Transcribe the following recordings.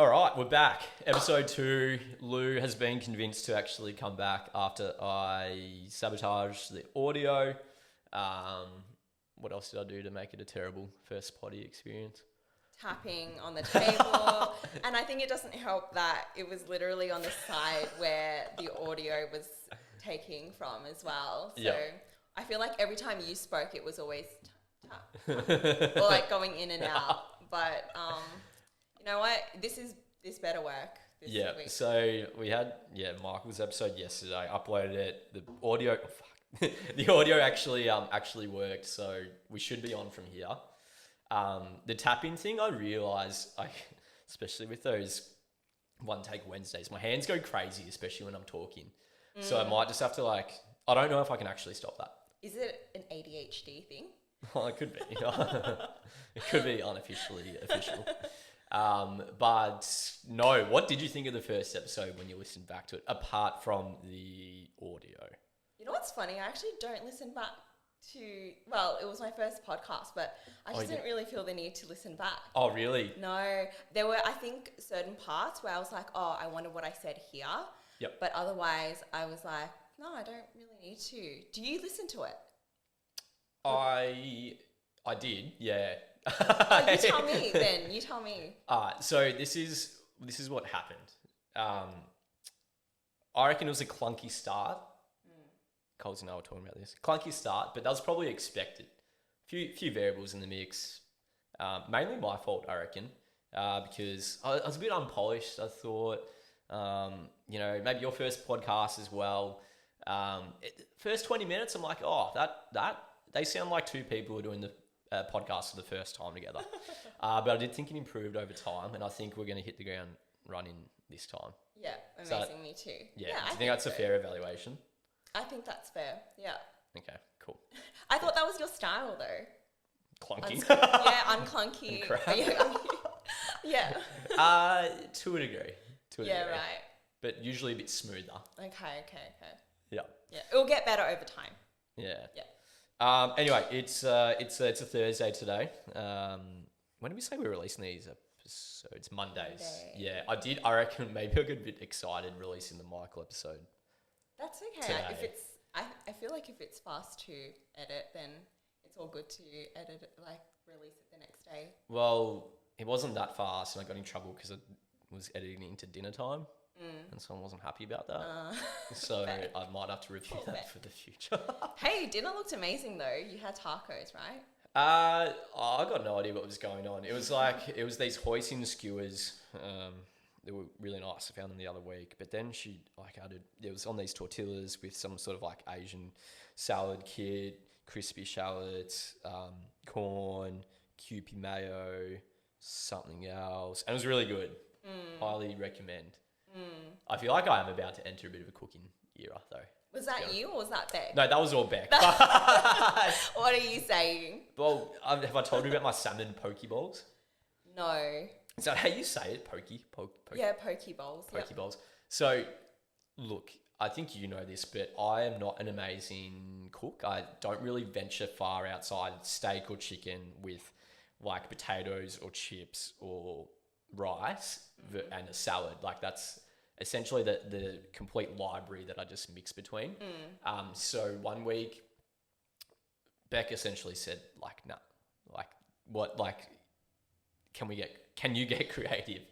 All right, we're back. Episode 2. Lou has been convinced to actually come back after I sabotaged the audio. What else did I do to make it a terrible first potty experience? Tapping on the table. And I think it doesn't help that it was literally on the side where the audio was taking from as well. So I feel like every time you spoke, it was always tap, tap, or like going in and out. But you know what? This better work this week. So we had Michael's episode yesterday. Uploaded it. The audio, the audio actually worked. So we should be on from here. The tapping thing, I realised, especially with those one take Wednesdays, my hands go crazy, especially when I'm talking. So I might just have to I don't know if I can actually stop that. Is it an ADHD thing? Oh, it could be. It could be unofficially official. But no, what did you think of the first episode when you listened back to it, apart from the audio? You know what's funny? I actually don't listen back to, well, it was my first podcast, but I just didn't really feel the need to listen back. Oh, really? No. There were, I think, certain parts where I was like, oh, I wonder what I said here. Yep. But otherwise, I was like, no, I don't really need to. Do you listen to it? I did, yeah. Oh, you tell me then. You tell me. So this is what happened. I reckon it was a clunky start. Coles and I were talking about this. Clunky start, but that was probably expected. Few variables in the mix. Mainly my fault, I reckon, because I was a bit unpolished. I thought, maybe your first podcast as well. First 20 minutes, I'm like, oh, that they sound like two people who are doing the podcast for the first time together. But I did think it improved over time, and I think we're going to hit the ground running this time. Yeah, amazing. Me too. Yeah, do you think that's a fair evaluation? I think that's fair. Yeah. Okay, cool. I thought that was your style though. Clunky. Unclunky. Yeah. To a degree. Yeah, right. But usually a bit smoother. Okay. Yeah. Yeah, it'll get better over time. Yeah. Yeah. Anyway, it's a Thursday today. When did we say we're releasing these episodes? Mondays. Yeah, I reckon maybe I got a bit excited releasing the Michael episode. That's okay. Today. If it's, I feel like if it's fast to edit, then it's all good to edit it, release it the next day. Well, it wasn't that fast, and I got in trouble because I was editing into dinner time, and someone wasn't happy about that. So I might have to review that for the future. Hey, dinner looked amazing though. You had tacos, right? I got no idea what was going on. It was these hoisin skewers. They were really nice. I found them the other week. But then she added, it was on these tortillas with some sort of Asian salad kit, crispy shallots, corn, Kewpie mayo, something else. And it was really good. Highly recommend. I feel like I am about to enter a bit of a cooking era though. Was that you or was that Beck? No, that was all Beck. What are you saying? Well, have I told you about my salmon poke bowls? No. Is that how you say it? Poke? Yeah, poke bowls. Poke bowls. So, look, I think you know this, but I am not an amazing cook. I don't really venture far outside steak or chicken with potatoes or chips or rice and a salad. That's essentially the complete library that I just mix between. So one week, Beck essentially said, can you get creative?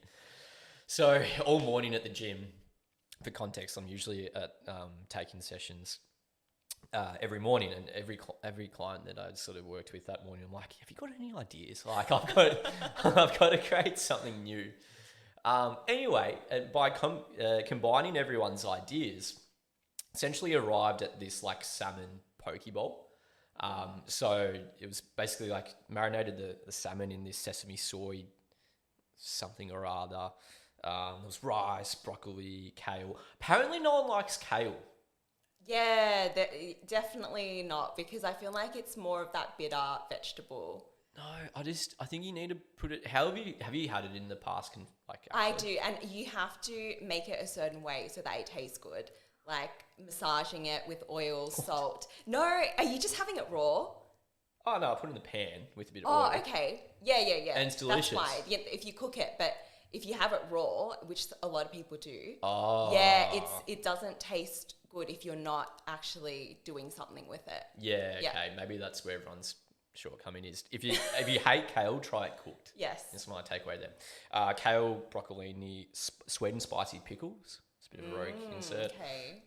So all morning at the gym, for context, I'm usually at taking sessions every morning, and every client that I sort of worked with that morning, I'm like, have you got any ideas? I've got to create something new. Anyway, by combining everyone's ideas, essentially arrived at this salmon poke bowl. So it was basically marinated the salmon in this sesame soy something or other. There was rice, broccoli, kale. Apparently no one likes kale. Yeah, definitely not, because I feel like it's more of that bitter vegetable. No, I think you need to put it. Have you had it in the past? I do, and you have to make it a certain way so that it tastes good. Massaging it with oil, salt. No, are you just having it raw? Oh no, I put it in the pan with a bit of oil. Oh, okay. Yeah. And it's delicious. That's why. Yeah, if you cook it, but if you have it raw, which a lot of people do, Oh. yeah, it doesn't taste good if you're not actually doing something with it. Yeah, okay. Yeah. Maybe that's where everyone's shortcoming is. If you hate kale, try it cooked. Yes. That's my takeaway there. Kale, broccolini, sweet and spicy pickles. It's a bit of a rogue insert. Okay.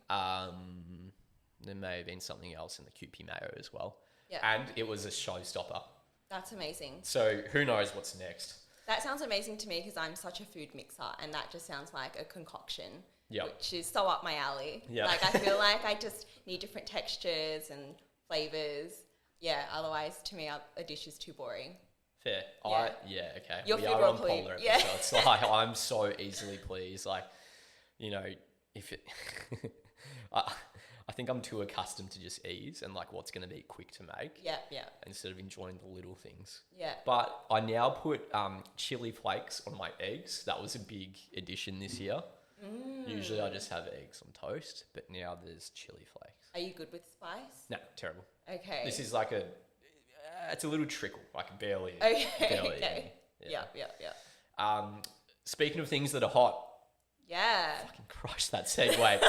There may have been something else in the Kewpie mayo as well. Yeah. And it was a showstopper. That's amazing. So who knows what's next? That sounds amazing to me because I'm such a food mixer, and that just sounds like a concoction, Yep. which is so up my alley. Yeah. Like, I feel like I just need different textures and flavors. Yeah, otherwise, to me, a dish is too boring. Fair. Yeah. Okay. Your We food are will on please- polar yeah. episodes. Like, I'm so easily pleased. Like, you know, if it... I think I'm too accustomed to just ease and like what's going to be quick to make Yeah. instead of enjoying the little things. Yeah. But I now put chili flakes on my eggs. That was a big addition this year. Usually I just have eggs on toast, but now there's chili flakes. Are you good with spice? No, terrible. Okay. This is like it's a little trickle, like barely. Okay. Barely Okay. any. Yeah. Speaking of things that are hot, Yeah. fucking crush that segue.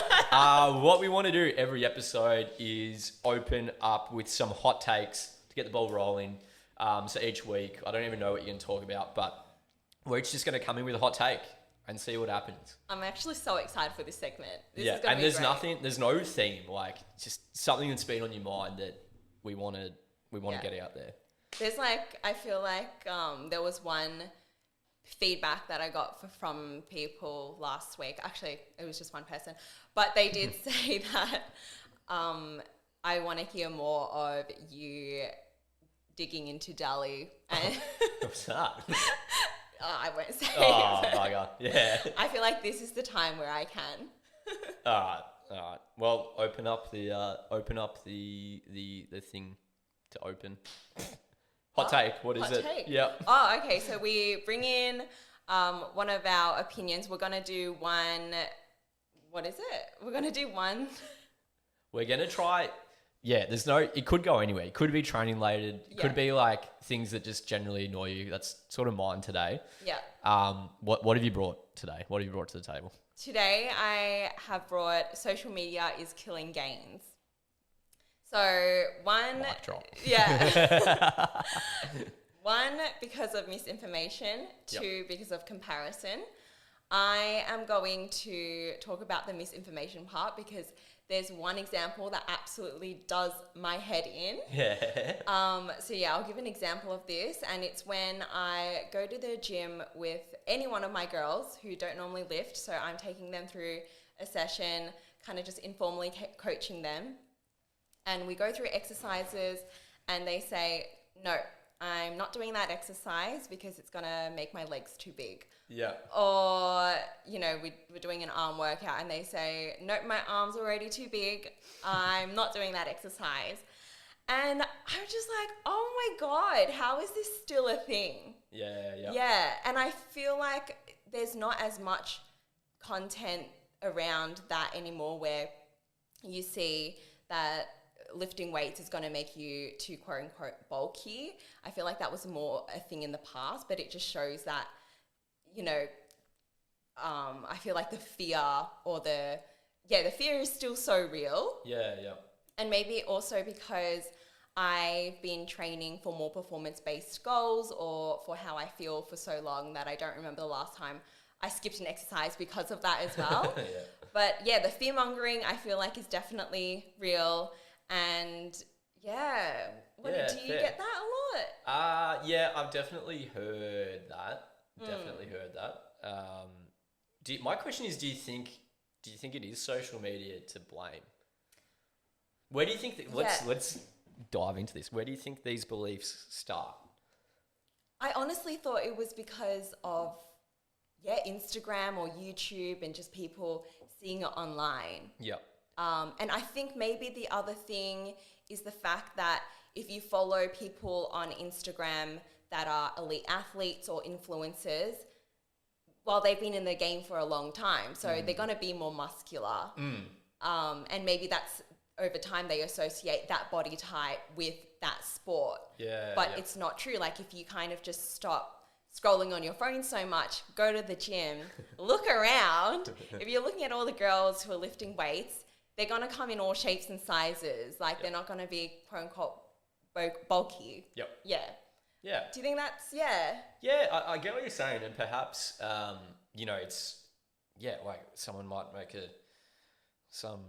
What we want to do every episode is open up with some hot takes to get the ball rolling. So each week, I don't even know what you're going to talk about, but we're each just going to come in with a hot take and see what happens. I'm actually so excited for this segment. This Yeah, is gonna and be there's great. nothing, there's no theme, like just something that's been on your mind that we want to Yeah. get out there. There's like, I feel like there was one feedback that I got from people last week. Actually, it was just one person, but they did say that I want to hear more of you digging into Dali. And What's that? I won't say. Oh, it. bugger. Yeah. I feel like this is the time where I can. All right. Well, open up the thing to open. Hot take. What is Hot it? take. Yeah. Oh, okay. So we bring in one of our opinions. We're gonna do one. What is it? We're gonna do one. We're gonna try. Yeah. It could go anywhere. It could be training related. It could Yeah. be like things that just generally annoy you. That's sort of mine today. Yeah. What have you brought today? What have you brought to the table? Today I have brought social media is killing gains. So one. Mic drop. Yeah. One, because of misinformation. Yep. Two, because of comparison. I am going to talk about the misinformation part because there's one example that absolutely does my head in. Yeah. So yeah, I'll give an example of this, and it's when I go to the gym with any one of my girls who don't normally lift, so I'm taking them through a session, kind of just informally coaching them, and we go through exercises, and they say, no, I'm not doing that exercise because it's going to make my legs too big. Yeah. Or, you know, we're doing an arm workout and they say, nope, my arm's already too big. I'm not doing that exercise. And I'm just like, oh my God, how is this still a thing? Yeah. Yeah. And I feel like there's not as much content around that anymore where you see that lifting weights is going to make you too quote unquote bulky. I feel like that was more a thing in the past, but it just shows that, you know, I feel like the fear or the fear is still so real. Yeah. And maybe also because I've been training for more performance-based goals or for how I feel for so long that I don't remember the last time I skipped an exercise because of that as well. Yeah. But yeah, the fear-mongering I feel like is definitely real. And yeah, do you fair. get that a lot? Yeah, I've definitely heard that. My question is, do you think it is social media to blame? Where do you think that, let's dive into this. Where do you think these beliefs start? I honestly thought it was because of Instagram or YouTube and just people seeing it online. Yep. And I think maybe the other thing is the fact that if you follow people on Instagram that are elite athletes or influencers, well, they've been in the game for a long time, so they're going to be more muscular. And maybe that's over time they associate that body type with that sport. Yeah. But it's not true. Like if you kind of just stop scrolling on your phone so much, go to the gym, look around. If you're looking at all the girls who are lifting weights, they're going to come in all shapes and sizes. Like they're not going to be quote unquote bulky. Yep. Yeah. Yeah. Do you think that's, yeah? Yeah, I get what you're saying. And perhaps, it's, like someone might make some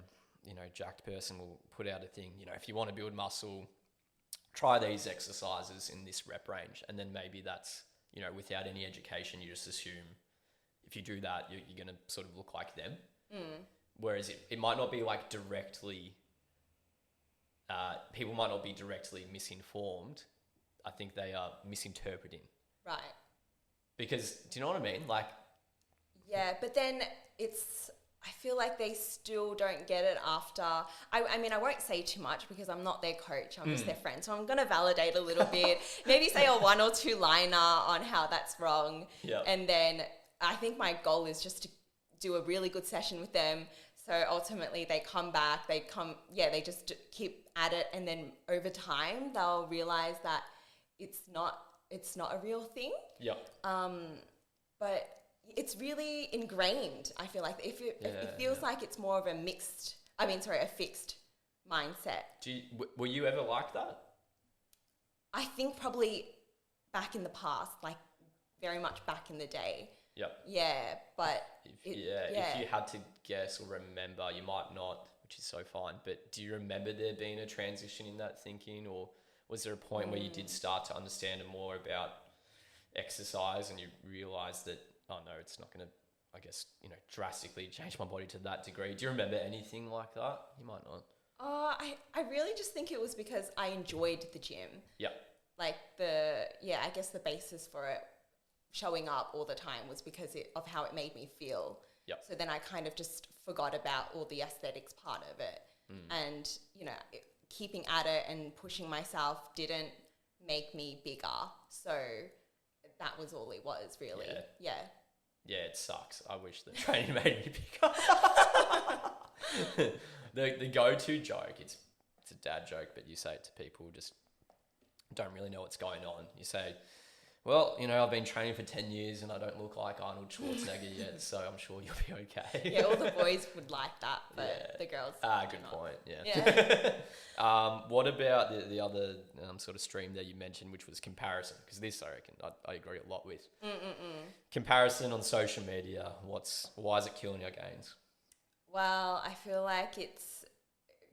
jacked person will put out a thing, if you want to build muscle, try these exercises in this rep range. And then maybe that's, without any education, you just assume if you do that, you're going to sort of look like them. Whereas it might not be like directly, people might not be directly misinformed. I think they are misinterpreting. Right. Because, do you know what I mean? Like, yeah, but then I feel like they still don't get it after. I mean, I won't say too much because I'm not their coach. I'm just their friend. So I'm going to validate a little bit. Maybe say a 1 or 2 liner on how that's wrong. Yep. And then I think my goal is just to do a really good session with them. So ultimately they come back, they just keep at it. And then over time, they'll realize that it's not a real thing. Yep. But it's really ingrained. I feel like it feels like it's more of a fixed mindset. Were you ever like that? I think probably back in the past, like very much back in the day. Yep. Yeah, but if you had to guess or remember, you might not, which is so fine. But do you remember there being a transition in that thinking, or was there a point where you did start to understand more about exercise and you realised that, oh no, it's not going to, I guess, drastically change my body to that degree? Do you remember anything like that? You might not. I really just think it was because I enjoyed the gym. Yep. Like I guess the basis for it showing up all the time was because of how it made me feel. Yep. So then I kind of just forgot about all the aesthetics part of it. And, keeping at it and pushing myself didn't make me bigger. So that was all it was, really. Yeah. Yeah, it sucks. I wish the training made me bigger. The go-to joke, it's a dad joke, but you say it to people who just don't really know what's going on. You say, well, I've been training for 10 years and I don't look like Arnold Schwarzenegger yet, so I'm sure you'll be okay. Yeah, all the boys would like that, but the girls... good point, yeah. What about the other sort of stream there you mentioned, which was comparison? Because this, I reckon, I agree a lot with. Comparison on social media, why is it killing your gains? Well, I feel like it's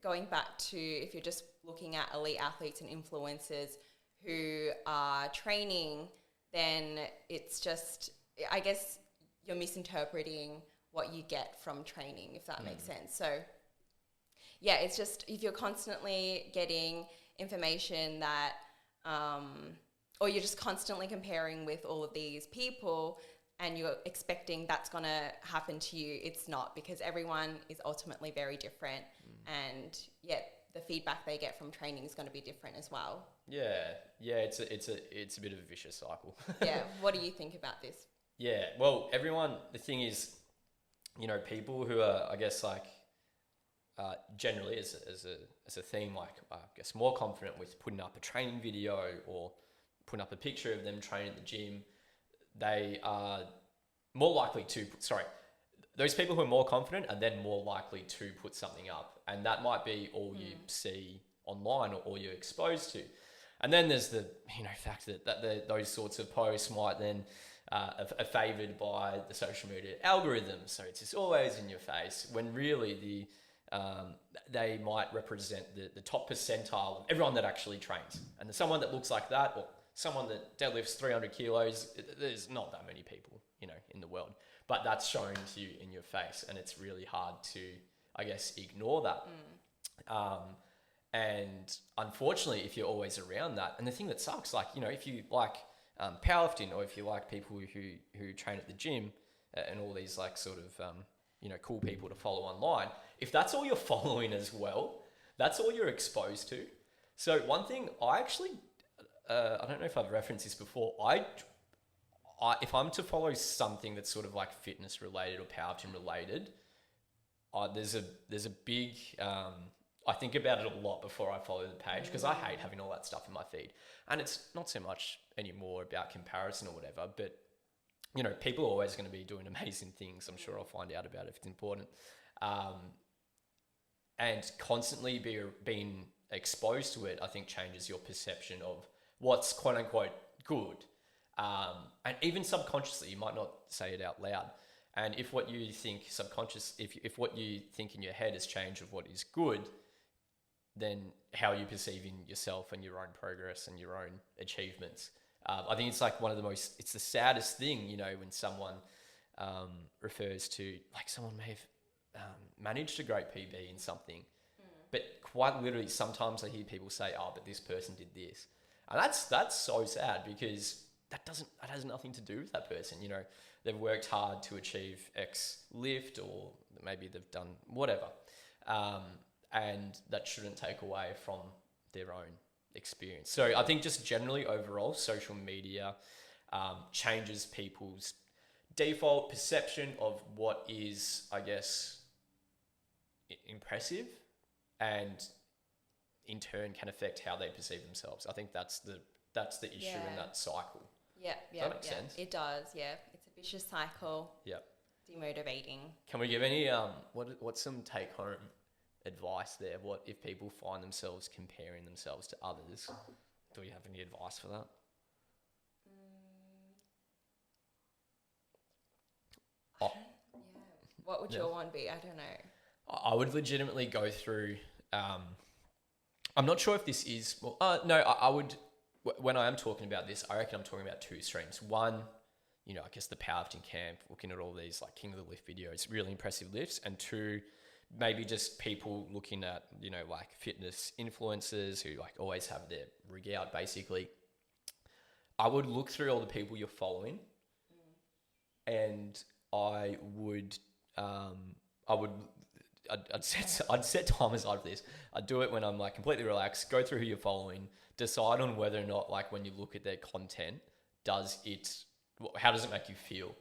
going back to, if you're just looking at elite athletes and influencers who are training, then it's just, I guess you're misinterpreting what you get from training, if that makes sense. So yeah, it's just, if you're constantly getting information that, or you're just constantly comparing with all of these people and you're expecting that's going to happen to you, it's not, because everyone is ultimately very different. And the feedback they get from training is going to be different as well. Yeah, it's a bit of a vicious cycle. Yeah, what do you think about this? Yeah, well, the thing is, people who are, I guess, like, generally as a theme, like, I guess, more confident with putting up a training video or putting up a picture of them training at the gym, they are more likely to, those people who are more confident are then more likely to put something up. And that might be all you see online or all you're exposed to. And then there's the fact that those sorts of posts might then are favoured by the social media algorithm. So it's just always in your face, when really they might represent the top percentile of everyone that actually trains. And there's someone that looks like that, or someone that deadlifts 300 kilos, there's not that many people, in the world. But that's shown to you in your face, and it's really hard to, I guess, ignore that. And unfortunately, if you're always around that, and the thing that sucks, like, if you like powerlifting, or if you like people who train at the gym and all these like sort of, cool people to follow online, if that's all you're following as well, that's all you're exposed to. So one thing I actually, I don't know if I've referenced this before, if I'm to follow something that's sort of like fitness related or powerlifting related, there's a big I think about it a lot before I follow the page because I hate having all that stuff in my feed. And it's not so much anymore about comparison or whatever, but you know, people are always going to be doing amazing things. I'm sure I'll find out about it if it's important. And constantly being exposed to it, I think changes your perception of what's quote unquote good. And even subconsciously, you might not say it out loud. And if what you think if what you think in your head has changed of what is good, then how you perceiving yourself and your own progress and your own achievements. I think it's like it's the saddest thing, you know, when someone refers to, like, someone may have managed a great PB in something, but quite literally sometimes I hear people say, oh, but this person did this. And that's so sad because that has nothing to do with that person. You know, they've worked hard to achieve X lift, or maybe they've done whatever. And that shouldn't take away from their own experience. So I think just generally overall, social media changes people's default perception of what is, I guess, impressive, and in turn can affect how they perceive themselves. I think that's the issue in that cycle. Yeah, Does that make sense? It does, yeah. It's a vicious cycle. Yeah. Demotivating. Can we give any what's some take home advice there? What if people find themselves comparing themselves to others? Do we have any advice for that? What would your one be? I don't know. I would legitimately go through. I'm not sure if this is. I would. When I am talking about this, I reckon I'm talking about two streams. One, you know, I guess the powerlifting camp, looking at all these like King of the Lift videos, really impressive lifts, and two, maybe just people looking at, you know, like fitness influencers who like always have their rig out basically. I would look through all the people you're following, and I'd set time aside for this. I'd do it when I'm like completely relaxed, go through who you're following, decide on whether or not, like, when you look at their content, how does it make you feel?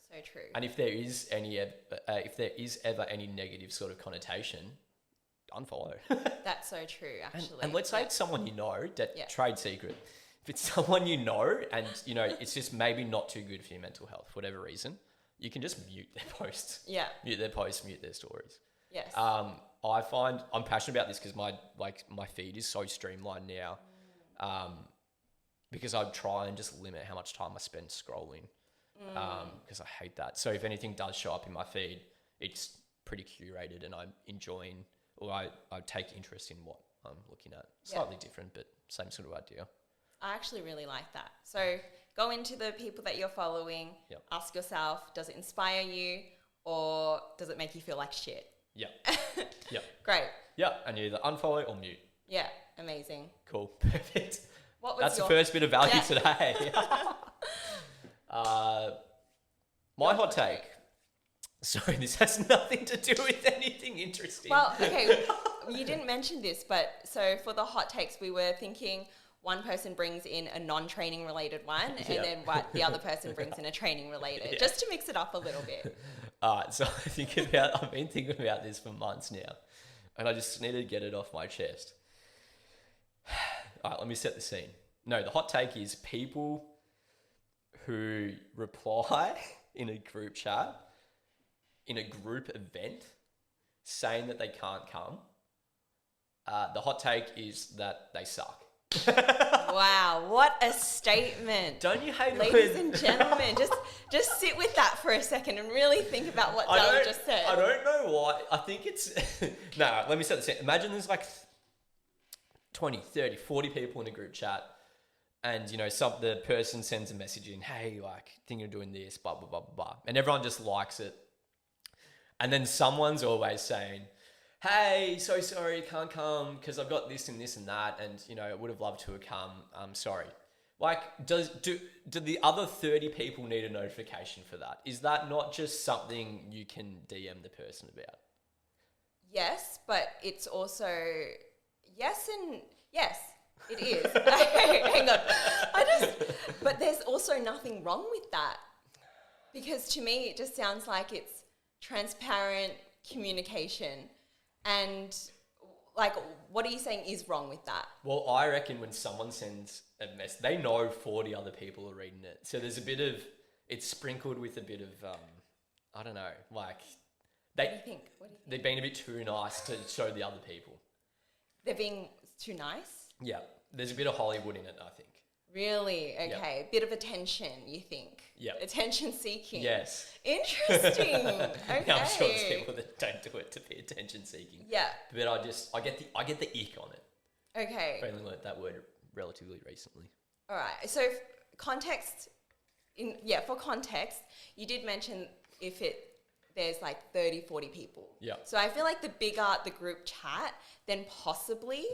So true. And if there is ever any negative sort of connotation, unfollow. That's so true, actually. And let's say it's someone you know, trade secret. If it's someone you know and, you know, it's just maybe not too good for your mental health, for whatever reason, you can just mute their posts. Yeah. Mute their posts, mute their stories. Yes. I find I'm passionate about this because my feed is so streamlined now. Because I try and just limit how much time I spend scrolling. Because I hate that. So if anything does show up in my feed, it's pretty curated and I'm enjoying, or I take interest in what I'm looking at. Slightly different, but same sort of idea. I actually really like that. So go into the people that you're following, ask yourself, does it inspire you or does it make you feel like shit? Yeah. Yeah. Great. Yeah. And you either unfollow or mute. Yeah. Amazing. Cool. Perfect. That's the first bit of value today. My hot take. Sorry, this has nothing to do with anything interesting. Well, okay, you didn't mention this, but so for the hot takes, we were thinking one person brings in a non-training related one, and then the other person brings in a training related, just to mix it up a little bit. So I've been thinking about this for months now, and I just needed to get it off my chest. All right, let me set the scene. No, the hot take is people who reply in a group chat, in a group event, saying that they can't come. The hot take is that they suck. Wow, what a statement. Don't you hate it? Ladies and gentlemen, just sit with that for a second and really think about what Della just said. I don't know why. I think it's... No, let me set the scene. Imagine there's like 20, 30, 40 people in a group chat, and, you know, the person sends a message in, hey, like, thinking of doing this, blah, blah, blah, blah, blah. And everyone just likes it. And then someone's always saying, hey, so sorry, can't come because I've got this and this and that, and, you know, I would have loved to have come. I'm sorry. Like, do the other 30 people need a notification for that? Is that not just something you can DM the person about? Yes, but it's also yes, it is. Hang on. But there's also nothing wrong with that, because to me it just sounds like it's transparent communication. And like, what are you saying is wrong with that? Well, I reckon when someone sends a mess, they know 40 other people are reading it. So there's a bit of, it's sprinkled with a bit of, I don't know, like, What do you think? What do you think? they've been a bit too nice to show the other people. They're being too nice? Yeah. There's a bit of Hollywood in it, I think. Really? Okay. Bit of attention, you think? Yeah. Attention seeking. Yes. Interesting. Okay. Yeah, I'm sure there's people that don't do it to be attention seeking. Yeah. But I get the ick on it. Okay. I've only learnt that word relatively recently. All right. So for context, you did mention there's like 30, 40 people. Yeah. So I feel like the bigger the group chat, then possibly.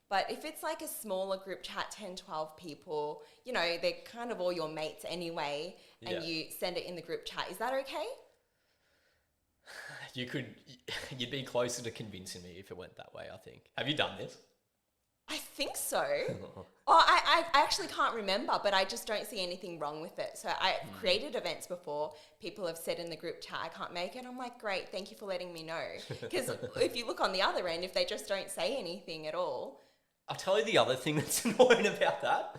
But if it's like a smaller group chat, 10, 12 people, you know, they're kind of all your mates anyway, and you send it in the group chat. Is that okay? You'd be closer to convincing me if it went that way, I think. Have you done this? I think so. I actually can't remember, but I just don't see anything wrong with it. So I've created events before. People have said in the group chat, I can't make it. I'm like, great, thank you for letting me know. Because if you look on the other end, if they just don't say anything at all. I'll tell you the other thing that's annoying about that.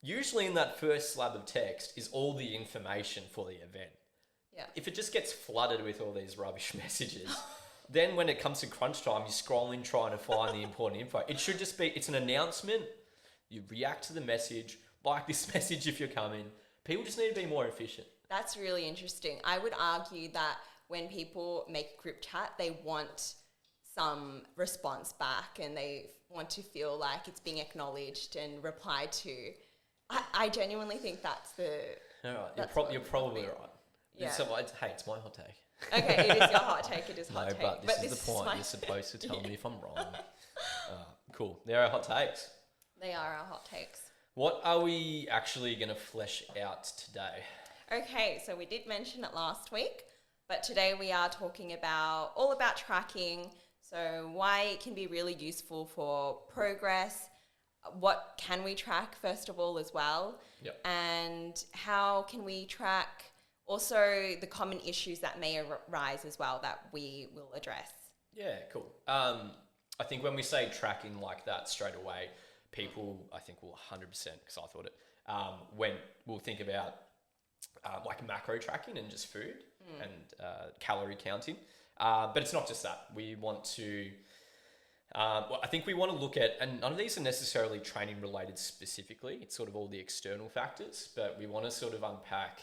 Usually in that first slab of text is all the information for the event. Yeah. If it just gets flooded with all these rubbish messages, then when it comes to crunch time, you're scrolling trying to find the important info. It should just be, it's an announcement. You react to the message, like this message if you're coming. People just need to be more efficient. That's really interesting. I would argue that when people make a group chat, they want some response back and they want to feel like it's being acknowledged and replied to. I genuinely think that's the... All right, you're probably right. Yeah. So, hey, it's my hot take. Okay, it is your hot take. It is hot take. No, but this is the point. You're supposed to tell me if I'm wrong. Cool. There are hot takes. They are our hot takes. What are we actually going to flesh out today? Okay, so we did mention it last week, but today we are talking all about tracking. So why it can be really useful for progress. What can we track, first of all, as well? Yep. And how can we track also the common issues that may arise as well that we will address? Yeah, cool. I think when we say tracking like that straight away, people, I think, will 100%, because I thought it, we'll think about like macro tracking and just food and calorie counting. But it's not just that. We want to... I think we want to look at, and none of these are necessarily training related specifically, it's sort of all the external factors, but we want to sort of unpack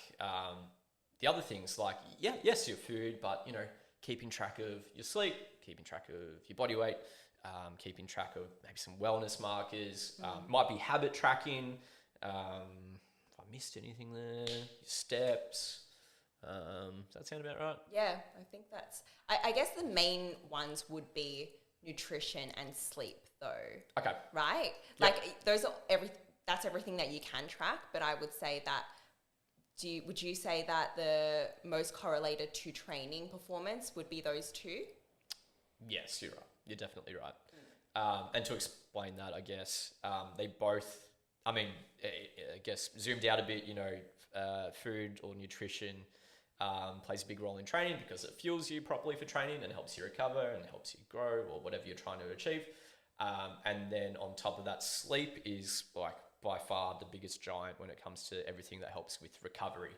the other things like, yes, your food, but, you know, keeping track of your sleep, keeping track of your body weight, keeping track of maybe some wellness markers, might be habit tracking, if I missed anything there, your steps. Does that sound about right? Yeah, I think I guess the main ones would be nutrition and sleep, though. Okay. Right? Yep. Like those are that's everything that you can track, but I would say that would you say that the most correlated to training performance would be those two? Yes, you're right. You're definitely right. And to explain that, I guess, they both, I guess zoomed out a bit, you know, food or nutrition plays a big role in training because it fuels you properly for training and helps you recover and helps you grow or whatever you're trying to achieve. And then on top of that, sleep is like by far the biggest giant when it comes to everything that helps with recovery.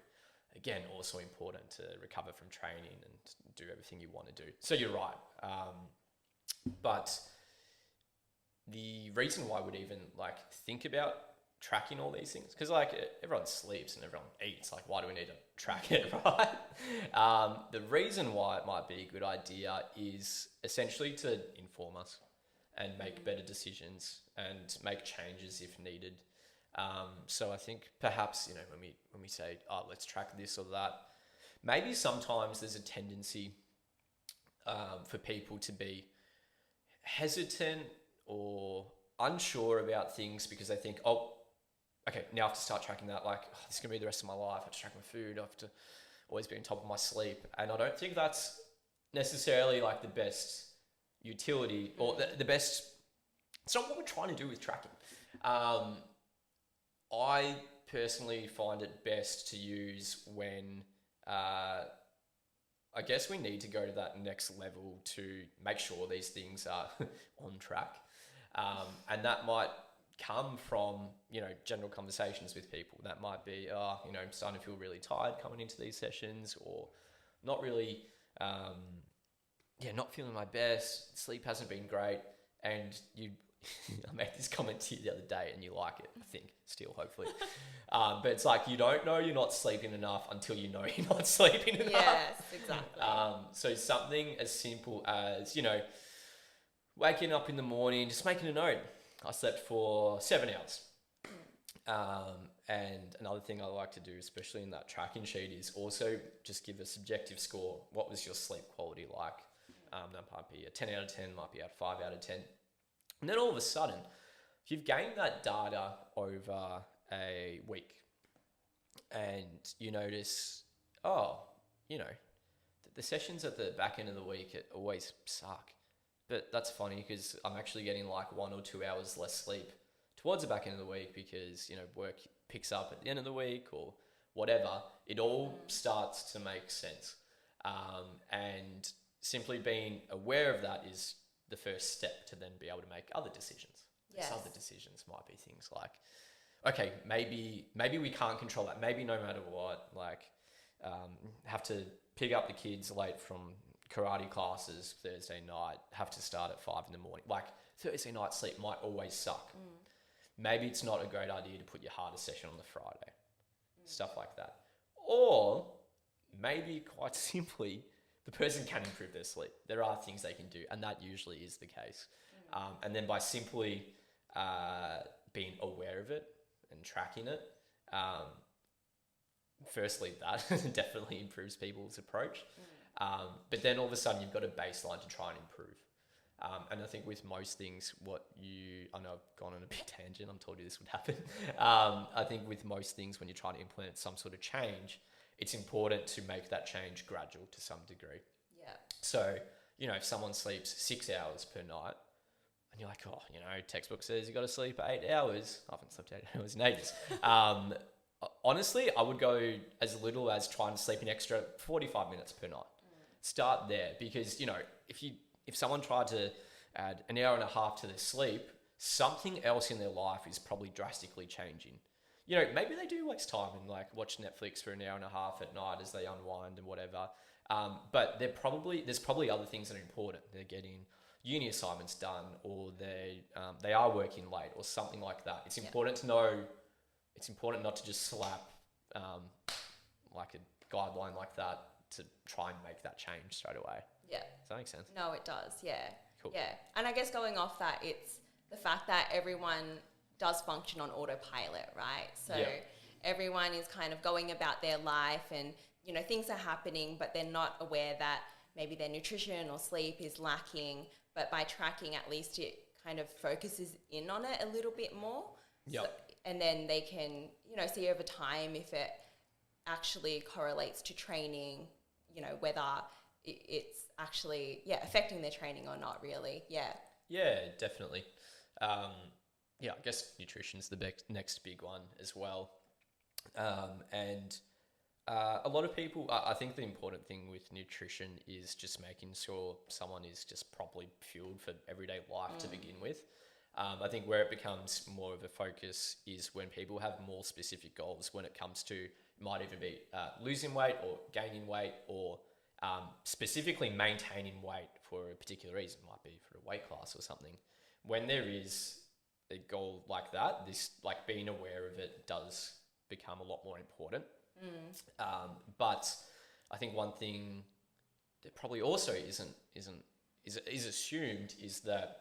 Again, also important to recover from training and do everything you want to do. So you're right. But the reason why I would even like think about tracking all these things, because like everyone sleeps and everyone eats, like why do we need to track it, right? The reason why it might be a good idea is essentially to inform us and make better decisions and make changes if needed. So I think perhaps, you know, when we say, oh, let's track this or that, maybe sometimes there's a tendency for people to be hesitant or unsure about things because they think, oh, okay, now I have to start tracking that. Like, oh, this is going to be the rest of my life. I have to track my food. I have to always be on top of my sleep. And I don't think that's necessarily like the best utility or the best. It's not what we're trying to do with tracking. I personally find it best to use when I guess we need to go to that next level to make sure these things are on track. And that might come from, general conversations with people. That might be, I'm starting to feel really tired coming into these sessions, or not really, not feeling my best. Sleep hasn't been great. And I made this comment to you the other day and you like it, I think, still, hopefully. But it's like, you don't know you're not sleeping enough until you know you're not sleeping enough. Yes, exactly. So something as simple as, waking up in the morning, just making a note. I slept for 7 hours. And another thing I like to do, especially in that tracking sheet, is also just give a subjective score. What was your sleep quality like? That might be a 10 out of 10, might be a 5 out of 10. And then all of a sudden, if you've gained that data over a week and you notice, the sessions at the back end of the week always suck. But that's funny because I'm actually getting like 1 or 2 hours less sleep towards the back end of the week because, work picks up at the end of the week or whatever. It all starts to make sense. And simply being aware of that is the first step to then be able to make other decisions. Yes. Other decisions might be things like, okay, maybe we can't control that. Maybe no matter what, have to pick up the kids late from karate classes Thursday night, have to start at 5 a.m. Like Thursday night sleep might always suck. Maybe it's not a great idea to put your hardest session on the Friday. Stuff like that. Or maybe quite simply, the person can improve their sleep. There are things they can do, and that usually is the case. And then by simply being aware of it and tracking it, firstly, that definitely improves people's approach. But then all of a sudden, you've got a baseline to try and improve. And I think with most things, I know I've gone on a big tangent, I'm told you this would happen. I think with most things, when you're trying to implement some sort of change, it's important to make that change gradual to some degree. Yeah. So, if someone sleeps 6 hours per night, and you're like, textbook says you got to sleep 8 hours. I haven't slept 8 hours in ages. Honestly, I would go as little as trying to sleep an extra 45 minutes per night. Start there, because, if someone tried to add an hour and a half to their sleep, something else in their life is probably drastically changing. Maybe they do waste time and watch Netflix for an hour and a half at night as they unwind and whatever. But there's probably other things that are important. They're getting uni assignments done, or they are working late, or something like that. It's important to know. It's important not to just slap like a guideline like that to try and make that change straight away. Yeah. Does that make sense? No, it does. Yeah. Cool. Yeah. And I guess going off that, it's the fact that everyone does function on autopilot, right? So everyone is kind of going about their life and, things are happening, but they're not aware that maybe their nutrition or sleep is lacking. But by tracking, at least it kind of focuses in on it a little bit more. Yeah. So, and then they can, see over time if it actually correlates to training, whether it's actually, affecting their training or not really. Yeah. Yeah, definitely. I guess nutrition's the next big one as well. And a lot of people, I think the important thing with nutrition is just making sure someone is just properly fueled for everyday life to begin with. I think where it becomes more of a focus is when people have more specific goals when it comes to, it might even be losing weight or gaining weight, or specifically maintaining weight for a particular reason. It might be for a weight class or something. When there is a goal like that, this being aware of it does become a lot more important. But I think one thing that probably also is assumed is that,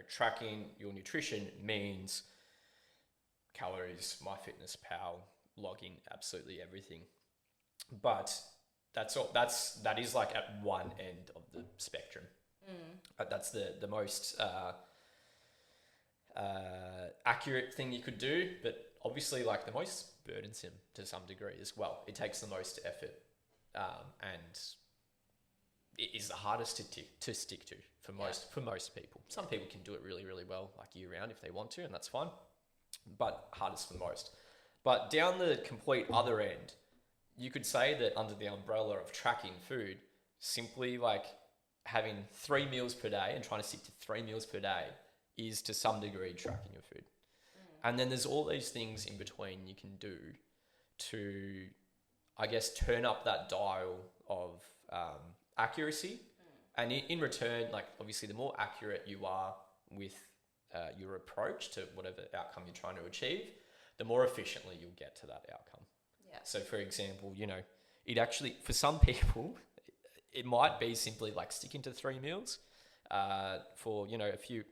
tracking your nutrition means calories, MyFitnessPal, logging absolutely everything. But that is at one end of the spectrum. That's the most accurate thing you could do, but obviously the most burdensome to some degree as well. It takes the most effort, and it is the hardest to stick to for most people. Some people can do it really, really well, year round if they want to, and that's fine. But hardest for most. But down the complete other end, you could say that under the umbrella of tracking food, simply like having 3 meals per day and trying to stick to 3 meals per day is to some degree tracking your food. And then there's all these things in between you can do to, I guess, turn up that dial of accuracy. And in return, like obviously the more accurate you are with your approach to whatever outcome you're trying to achieve, the more efficiently you'll get to that outcome. Yeah. So for example, it actually, for some people, it might be simply like sticking to 3 meals for, a few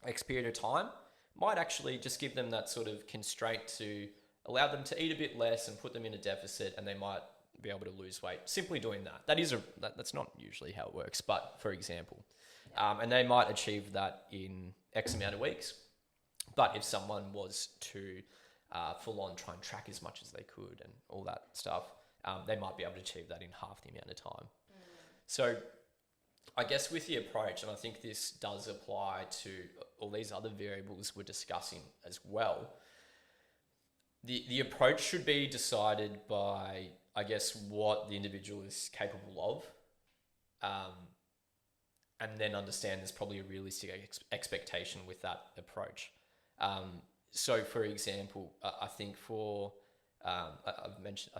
X period of time, might actually just give them that sort of constraint to allow them to eat a bit less and put them in a deficit, and they might be able to lose weight simply doing that. That's not usually how it works, but for example, and they might achieve that in X amount of weeks. But if someone was to full on try and track as much as they could and all that stuff, they might be able to achieve that in half the amount of time. So I guess with the approach, and I think this does apply to all these other variables we're discussing as well, the approach should be decided by, I guess, what the individual is capable of, and then understand there's probably a realistic expectation with that approach. So, for example, I think I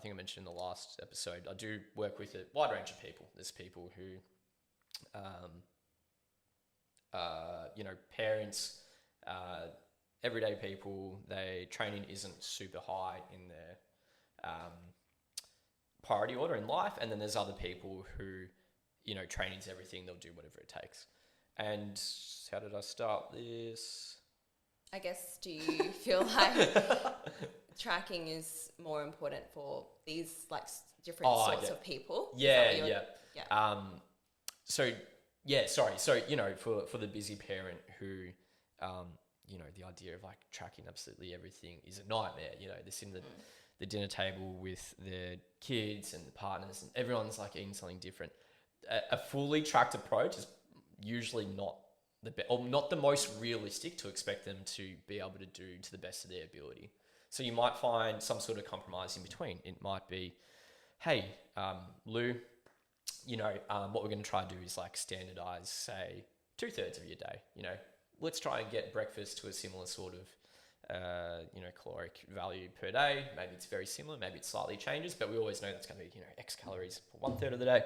think I mentioned in the last episode, I do work with a wide range of people. There's people who, parents, everyday people, their training isn't super high in their priority order in life. And then there's other people who, training's everything. They'll do whatever it takes. And how did I start this? I guess, do you feel like tracking is more important for these like different sorts of people? Yeah. So for the busy parent who, the idea of like tracking absolutely everything is a nightmare. They're sitting at the dinner table with their kids and the partners, and everyone's like eating something different. A fully tracked approach is usually not not the most realistic to expect them to be able to do to the best of their ability. So you might find some sort of compromise in between. It might be, hey, Lou, what we're going to try and do is like standardize, say, 2/3 of your day. Let's try and get breakfast to a similar sort of, caloric value per day. Maybe it's very similar, maybe it slightly changes, but we always know that's going to be, X calories for 1/3 of the day.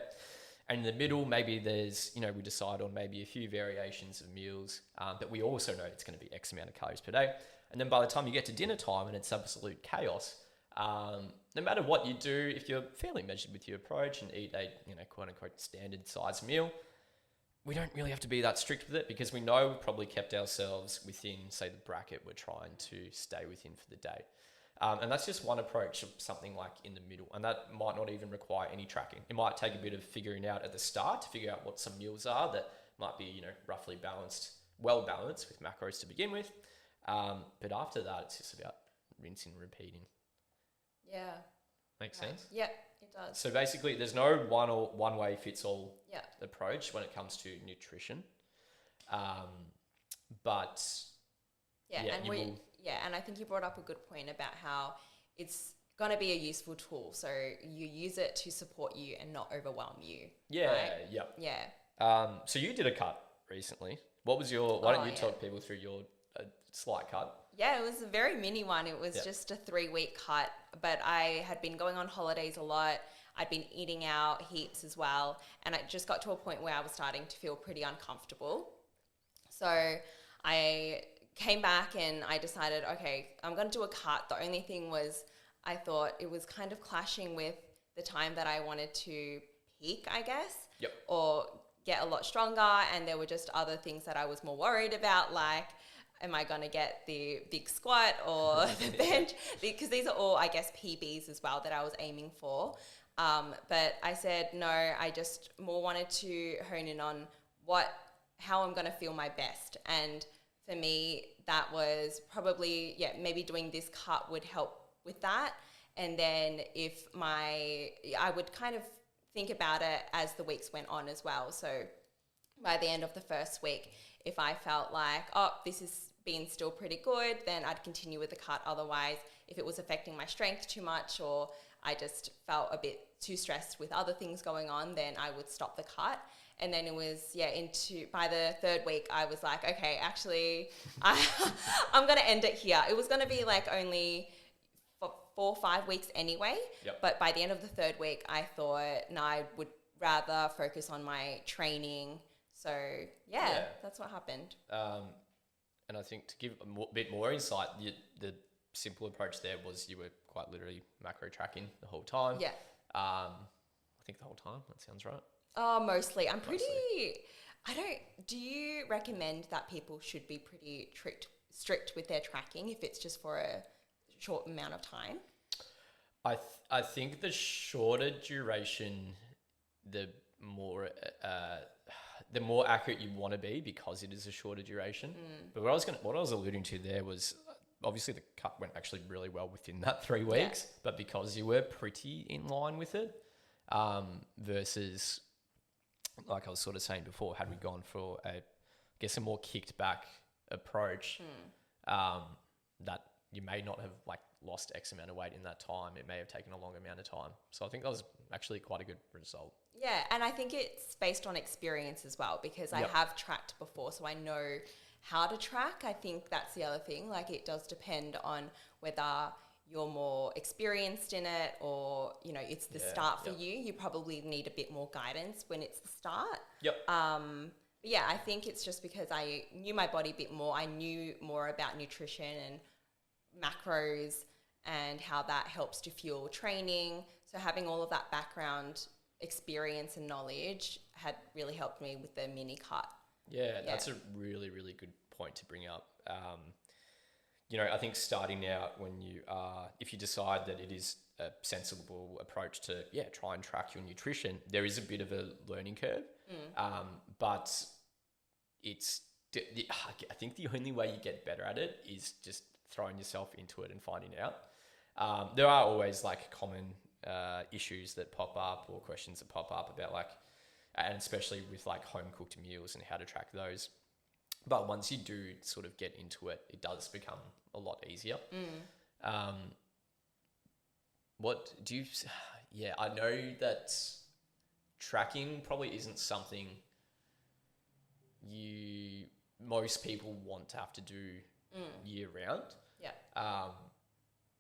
And in the middle, maybe there's, we decide on maybe a few variations of meals, but we also know it's going to be X amount of calories per day. And then by the time you get to dinner time and it's absolute chaos, no matter what you do, if you're fairly measured with your approach and eat a, quote unquote standard size meal, we don't really have to be that strict with it, because we know we've probably kept ourselves within, say, the bracket we're trying to stay within for the day. And that's just one approach of something like in the middle. And that might not even require any tracking. It might take a bit of figuring out at the start to figure out what some meals are that might be, roughly balanced, well balanced with macros to begin with. But after that, it's just about rinsing and repeating. Yeah. Makes sense? Yeah, it does. So basically, there's no one way fits all approach when it comes to nutrition. But and I think you brought up a good point about how it's going to be a useful tool. So you use it to support you and not overwhelm you. Yeah, right? Yeah. So you did a cut recently. What was why don't you talk people through your slight cut? Yeah, it was a very mini one. It was just a 3-week cut, but I had been going on holidays a lot. I'd been eating out heaps as well. And it just got to a point where I was starting to feel pretty uncomfortable. So I came back and I decided, okay, I'm going to do a cut. The only thing was I thought it was kind of clashing with the time that I wanted to peak, I guess, or get a lot stronger. And there were just other things that I was more worried about, like, am I going to get the big squat or the bench? Because these are all, I guess, PBs as well that I was aiming for. But I said, no, I just more wanted to hone in on how I'm going to feel my best. And for me, that was probably, maybe doing this cut would help with that. And then I would kind of think about it as the weeks went on as well. So by the end of the first week, if I felt like, this has been still pretty good, then I'd continue with the cut. Otherwise, if it was affecting my strength too much or I just felt a bit too stressed with other things going on, then I would stop the cut. And then it was, by the third week, I was like, okay, actually, I'm going to end it here. It was going to be like only for 4 or 5 weeks anyway. Yep. But by the end of the third week, I thought, no, I would rather focus on my training. So, that's what happened. And I think to give a bit more insight, the simple approach there was you were quite literally macro tracking the whole time. Yeah. I think the whole time. That sounds right. Oh, mostly. Do you recommend that people should be pretty strict with their tracking if it's just for a short amount of time? I think the shorter duration, the more accurate you want to be, because it is a shorter duration. But what I was alluding to there was obviously the cut went actually really well within that 3 weeks, but because you were pretty in line with it, versus, like I was sort of saying before, had we gone for a more kicked back approach, that you may not have like lost X amount of weight in that time. It may have taken a longer amount of time. So I think that was actually quite a good result. Yeah, and I think it's based on experience as well, because I have tracked before, so I know how to track. I think that's the other thing. Like, it does depend on whether you're more experienced in it or, it's the start for you. You probably need a bit more guidance when it's the start. Yep. But yeah, I think it's just because I knew my body a bit more. I knew more about nutrition and macros and how that helps to fuel training. So having all of that background experience and knowledge had really helped me with the mini cut. Yeah, that's a really, really good point to bring up. I think starting out if you decide that it is a sensible approach to, try and track your nutrition, there is a bit of a learning curve. But I think the only way you get better at it is just throwing yourself into it and finding out. There are always like common issues that pop up or questions that pop up about and especially with like home cooked meals and how to track those. But once you do sort of get into it, it does become a lot easier. What do you... Yeah, I know that tracking probably isn't something most people want to have to do year round. Yeah.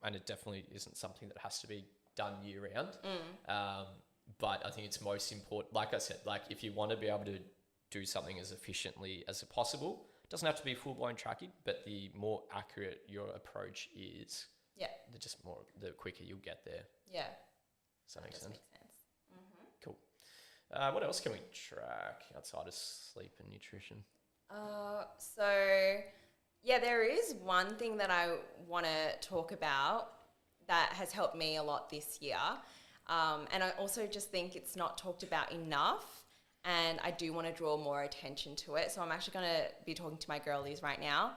And it definitely isn't something that has to be done year round. But I think it's most important, like I said, like if you want to be able to do something as efficiently as possible, it doesn't have to be full-blown tracking, but the more accurate your approach is, the quicker you'll get there. Yeah. Does that make sense? Makes sense. Mm-hmm. Cool. What else can we track outside of sleep and nutrition? There is one thing that I want to talk about that has helped me a lot this year. And I also just think it's not talked about enough, and I do want to draw more attention to it. So I'm actually going to be talking to my girlies right now,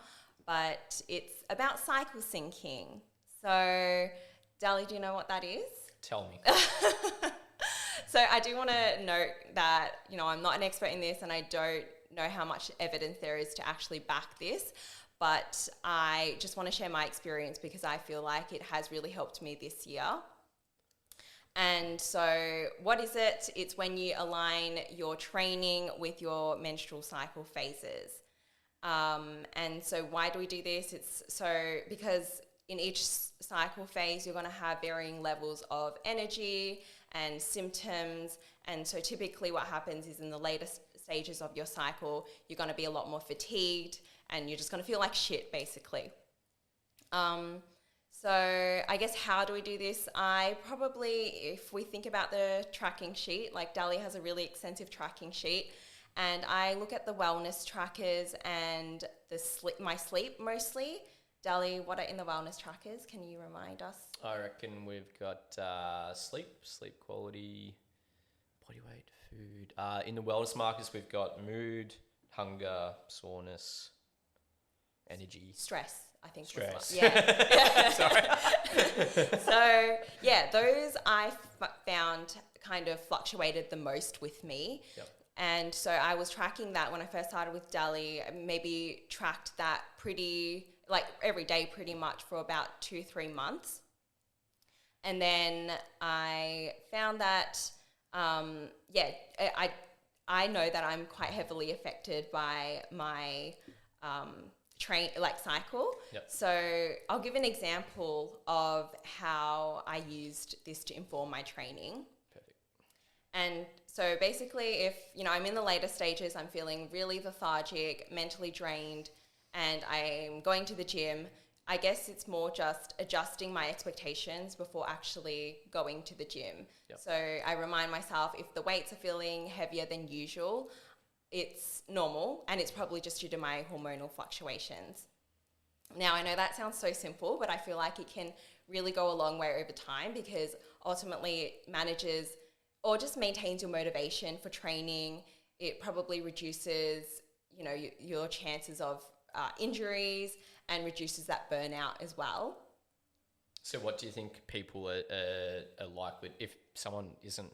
but it's about cycle syncing. So, Dali, do you know what that is? Tell me. So I do want to note that, I'm not an expert in this and I don't know how much evidence there is to actually back this, but I just want to share my experience because I feel like it has really helped me this year. And so what is it? It's when you align your training with your menstrual cycle phases. And so why do we do this? Because in each cycle phase, you're going to have varying levels of energy and symptoms. And so typically what happens is in the later stages of your cycle, you're going to be a lot more fatigued and you're just going to feel like shit, basically. So I guess how do we do this? If we think about the tracking sheet, like Dali has a really extensive tracking sheet, and I look at the wellness trackers and my sleep mostly. Dali, what are in the wellness trackers? Can you remind us? I reckon we've got sleep quality, body weight, food. In the wellness markers, we've got mood, hunger, soreness, energy. Stress, I think. Stress. Yeah. Sorry. So, those I found kind of fluctuated the most with me. Yep. And so I was tracking that when I first started with Dali, maybe tracked that every day pretty much for about 2-3 months. And then I found that, I know that I'm quite heavily affected by my cycle. Yep. So I'll give an example of how I used this to inform my training. Perfect. And so basically, if, I'm in the later stages, I'm feeling really lethargic, mentally drained, and I'm going to the gym, I guess it's more just adjusting my expectations before actually going to the gym. Yep. So I remind myself, if the weights are feeling heavier than usual, it's normal, and it's probably just due to my hormonal fluctuations. Now, I know that sounds so simple, but I feel like it can really go a long way over time, because ultimately it manages or just maintains your motivation for training. It probably reduces, your chances of injuries, and reduces that burnout as well. So what do you think people are likely, if someone isn't,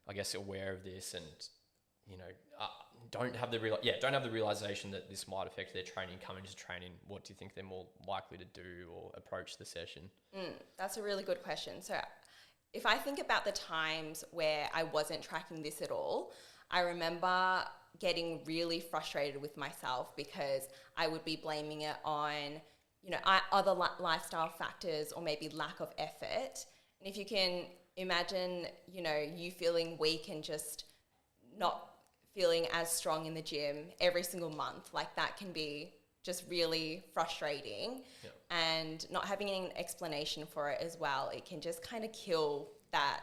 I guess, aware of this and, don't have the realization that this might affect their training, coming to training, what do you think they're more likely to do or approach the session? That's a really good question. So if I think about the times where I wasn't tracking this at all, I remember getting really frustrated with myself, because I would be blaming it on, other lifestyle factors, or maybe lack of effort. And if you can imagine, you feeling weak and just not feeling as strong in the gym every single month, like that can be just really frustrating. Yep. And not having an explanation for it as well, it can just kind of kill that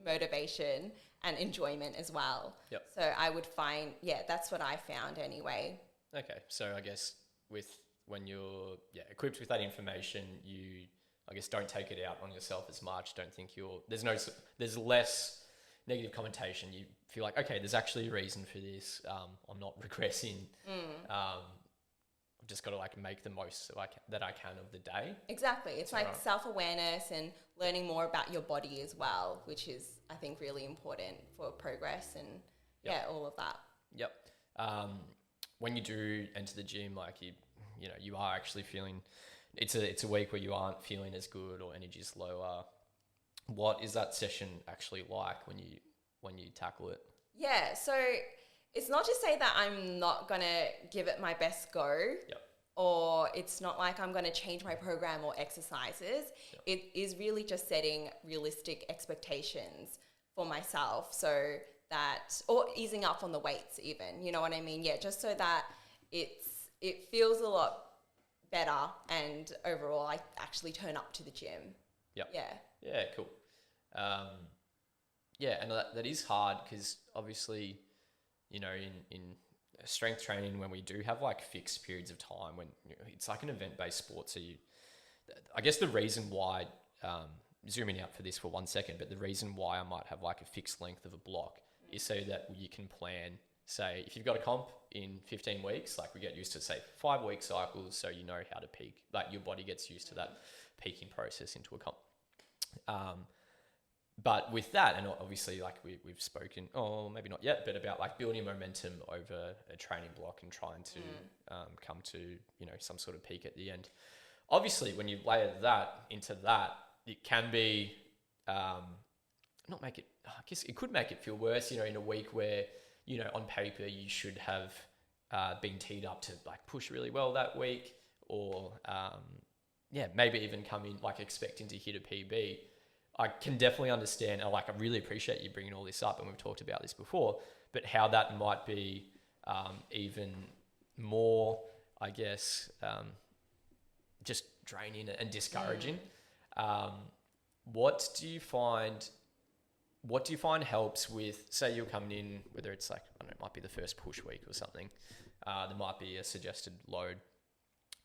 motivation and enjoyment as well. Yep. So I would find, that's what I found anyway. Okay, so I guess when you're equipped with that information, you, I guess, don't take it out on yourself as much. Don't think there's less negative connotation. You feel like, okay, there's actually a reason for this. I'm not regressing. I've just got to make the most that I can of the day. Exactly. It's self-awareness and learning more about your body as well, which is, I think, really important for progress and all of that. Yep. When you do enter the gym, you are actually feeling, it's a week where you aren't feeling as good or energy's lower. What is that session actually like when you tackle it? Yeah, so it's not to say that I'm not going to give it my best go. Yep. Or it's not like I'm going to change my program or exercises. Yep. It is really just setting realistic expectations for myself, so that, or easing up on the weights even, you know what I mean? Yeah, just so that it feels a lot better, and overall I actually turn up to the gym. Yep. Yeah. Yeah, cool. And that is hard, because obviously, in strength training, when we do have fixed periods of time, when it's like an event-based sport, so I guess the reason why, zooming out for this for 1 second, but the reason why I might have a fixed length of a block is so that you can plan, say, if you've got a comp in 15 weeks, we get used to, say, 5-week cycles, so you know how to peak, your body gets used to that peaking process into a comp. But with that, and obviously we've spoken, maybe not yet, but about building momentum over a training block and trying to come to some sort of peak at the end. Obviously, when you layer that into that, it can be not make it, I guess it could make it feel worse, in a week where, on paper you should have been teed up to push really well that week, or maybe even come in expecting to hit a PB. I can definitely understand, and I really appreciate you bringing all this up, and we've talked about this before, but how that might be even more, I guess, just draining and discouraging. What do you find helps with, say you're coming in, whether it's I don't know, it might be the first push week or something, there might be a suggested load.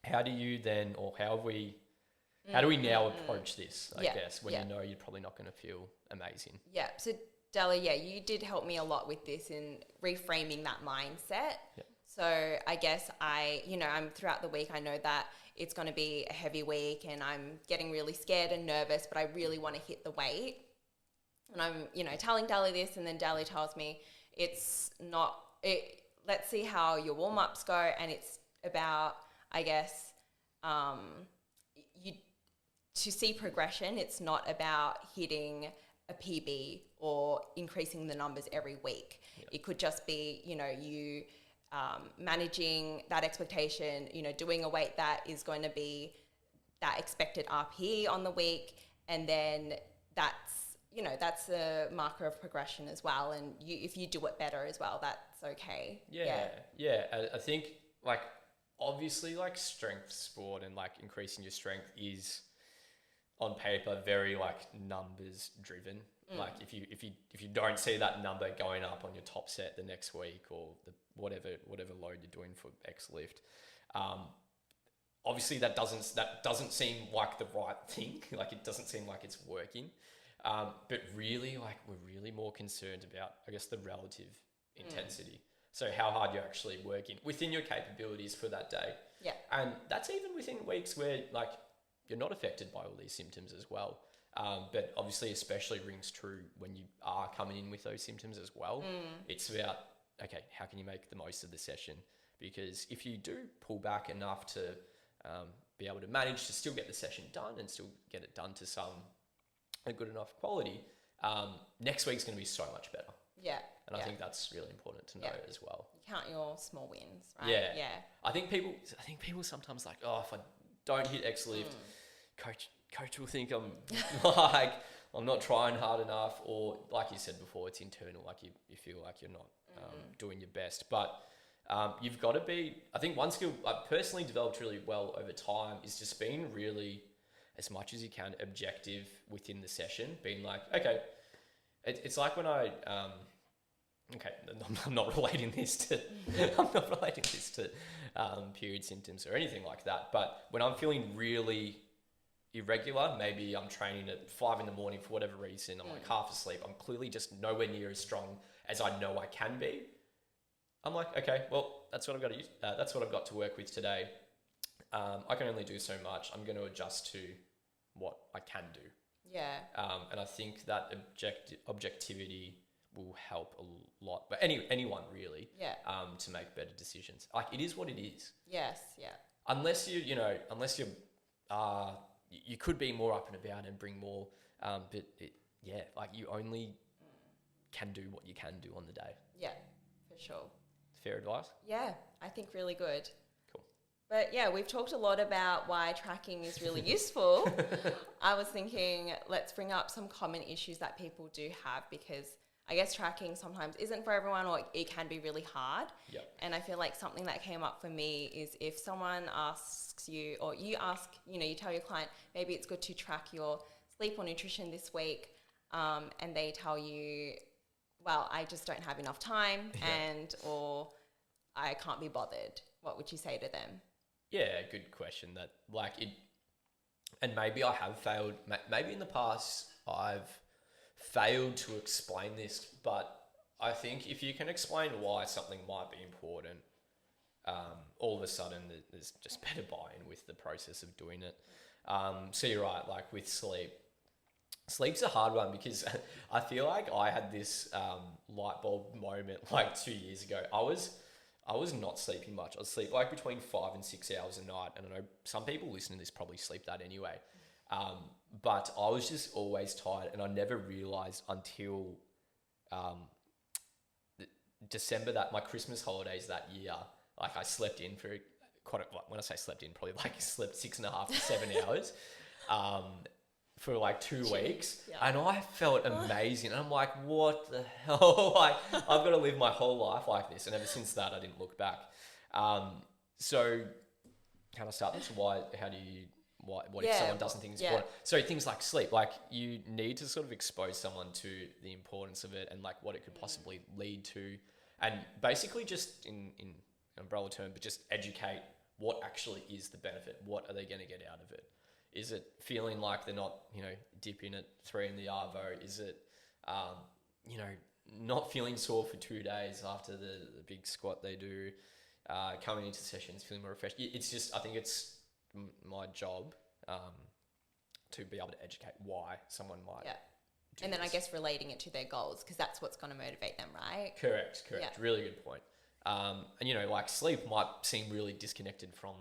How do you then, or how do we now approach this, I guess, when you know you're probably not going to feel amazing? Yeah. So Della, you did help me a lot with this in reframing that mindset. Yeah. So I guess I'm throughout the week, I know that it's going to be a heavy week and I'm getting really scared and nervous, but I really want to hit the weight. And I'm, telling Dally this, and then Dally tells me it's not, let's see how your warm-ups go. And it's about, I guess, to see progression, it's not about hitting a PB or increasing the numbers every week. Yeah. It could just be, you know, you managing that expectation, you know, doing a weight that is going to be that expected RPE on the week, and then that's, you know, that's a marker of progression as well. And if you do it better as well, that's okay. Yeah. I think, like, obviously, like, strength sport and like increasing your strength is on paper very like numbers driven. Like if you don't see that number going up on your top set the next week, or the whatever load you're doing for X lift, obviously that doesn't seem like the right thing. Like, it doesn't seem like it's working. But really, like, we're really more concerned about, I guess, the relative intensity. So how hard you're actually working within your capabilities for that day. Yeah. And that's even within weeks where, like, you're not affected by all these symptoms as well. But obviously, especially rings true when you are coming in with those symptoms as well. It's about, okay, how can you make the most of the session? Because if you do pull back enough to be able to manage to still get the session done and still get it done to a good enough quality, next week's going to be so much better. Yeah. And I think that's really important to know as well. You count your small wins, right? Yeah. I think people sometimes like, oh, if I don't hit X lift, coach will think I'm like, I'm not trying hard enough, or like you said before, it's internal. Like you feel like you're not doing your best. But you've got to be, I think one skill I've personally developed really well over time is just being really, as much as you can, objective within the session. Being like, okay, it's like when I, okay, I'm not relating this to, period symptoms or anything like that. But when I'm feeling really irregular, maybe I'm training at 5 a.m. for whatever reason, I'm like half asleep, I'm clearly just nowhere near as strong as I know I can be. I'm like, okay, well, that's what I've got to use. That's what I've got to work with today. I can only do so much. I'm going to adjust to what I can do. Yeah. And I think that objectivity will help a lot, but anyone really, to make better decisions. Like, it is what it is. Yes. Yeah. Unless you could be more up and about and bring more, but like, you only can do what you can do on the day. Yeah, for sure. Fair advice? Yeah, I think really good. Cool. But yeah, we've talked a lot about why tracking is really useful. I was thinking, let's bring up some common issues that people do have, because I guess tracking sometimes isn't for everyone, or it can be really hard. Yep. And I feel like something that came up for me is if someone asks you, or you ask, you tell your client, maybe it's good to track your sleep or nutrition this week, and they tell you, well, I just don't have enough time, or I can't be bothered. What would you say to them? Yeah, good question. That, like, it, and maybe I have failed. Maybe in the past I've failed to explain this, but I think if you can explain why something might be important, all of a sudden there's just better buy-in with the process of doing it. So you're right, like with sleep's a hard one, because I feel like I had this light bulb moment like 2 years ago. I was not sleeping much. I sleep like between 5 and 6 hours a night, and I know some people listening to this probably sleep that anyway. But I was just always tired, and I never realized until December, that my Christmas holidays that year, like, I slept in for when I say slept in, probably like slept 6.5 to 7 hours for like 2 weeks. Yeah. And I felt amazing. And I'm like, what the hell? Like, I've got to live my whole life like this. And ever since that, I didn't look back. So can I start this? What if someone doesn't think it's important? So things like sleep, like, you need to sort of expose someone to the importance of it and like what it could possibly lead to, and basically just in umbrella term, but just educate what actually is the benefit. What are they going to get out of it? Is it feeling like they're not, dipping at 3 in the arvo? Is it, not feeling sore for 2 days after the big squat they do, coming into sessions feeling more refreshed? It's just, I think it's my job to be able to educate why someone might do and then this. I guess relating it to their goals, because that's what's going to motivate them, right? Correct. Really good point. And like, sleep might seem really disconnected from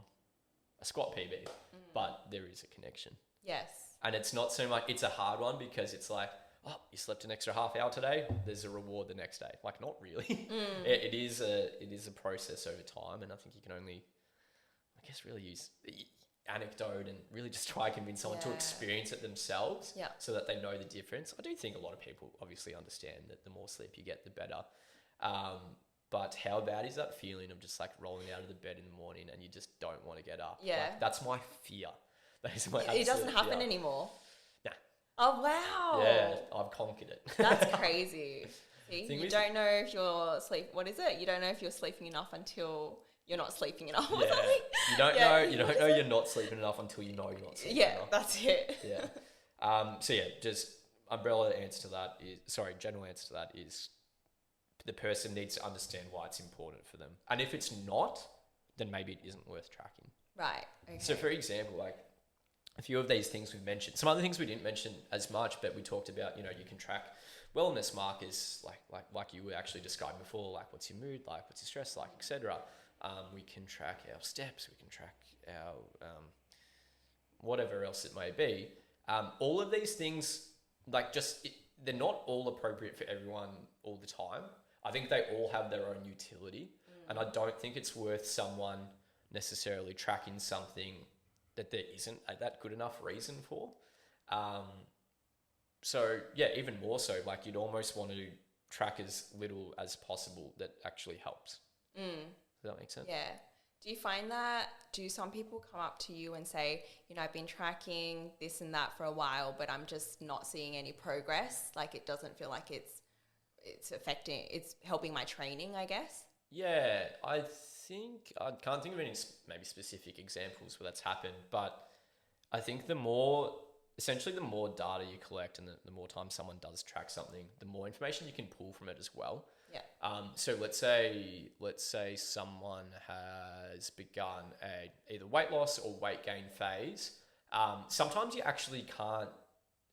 a squat PB, but there is a connection. Yes. And it's not so much, it's a hard one because it's like, oh, you slept an extra half hour today, there's a reward the next day. Like, not really. It is a process over time, and I think you can only, I guess, really use anecdote and really just try to convince someone to experience it themselves so that they know the difference. I do think a lot of people obviously understand that the more sleep you get, the better. But how bad is that feeling of just like rolling out of the bed in the morning and you just don't want to get up? Yeah. Like, that's my fear. That is my It doesn't absolute happen fear. anymore. Nah. Oh, wow. Yeah, I've conquered it. That's crazy. See, Thing you is- don't know if you're what is it? You don't know if you're sleeping enough until you're not sleeping enough or Yeah. something. You don't Yeah. know. You don't know you're not sleeping enough until you know you're not sleeping Yeah, enough. that's it. Yeah. So yeah, just general answer to that is the person needs to understand why it's important for them. And if it's not, then maybe it isn't worth tracking. Right. Okay. So for example, like a few of these things we've mentioned, some other things we didn't mention as much, but we talked about, you can track wellness markers like you were actually describing before, like what's your mood like, what's your stress like, etc. We can track our steps, we can track our whatever else it may be. All of these things, they're not all appropriate for everyone all the time. I think they all have their own utility, and I don't think it's worth someone necessarily tracking something that there isn't that good enough reason for. So yeah, even more so, like you'd almost want to track as little as possible that actually helps. Does that make sense? Yeah. Do you find do some people come up to you and say, I've been tracking this and that for a while, but I'm just not seeing any progress? Like it doesn't feel like it's helping my training, I guess? Yeah, I can't think of any maybe specific examples where that's happened, but I think the more data you collect and the more time someone does track something, the more information you can pull from it as well. Yeah. So let's say someone has begun a either weight loss or weight gain phase. Sometimes you actually can't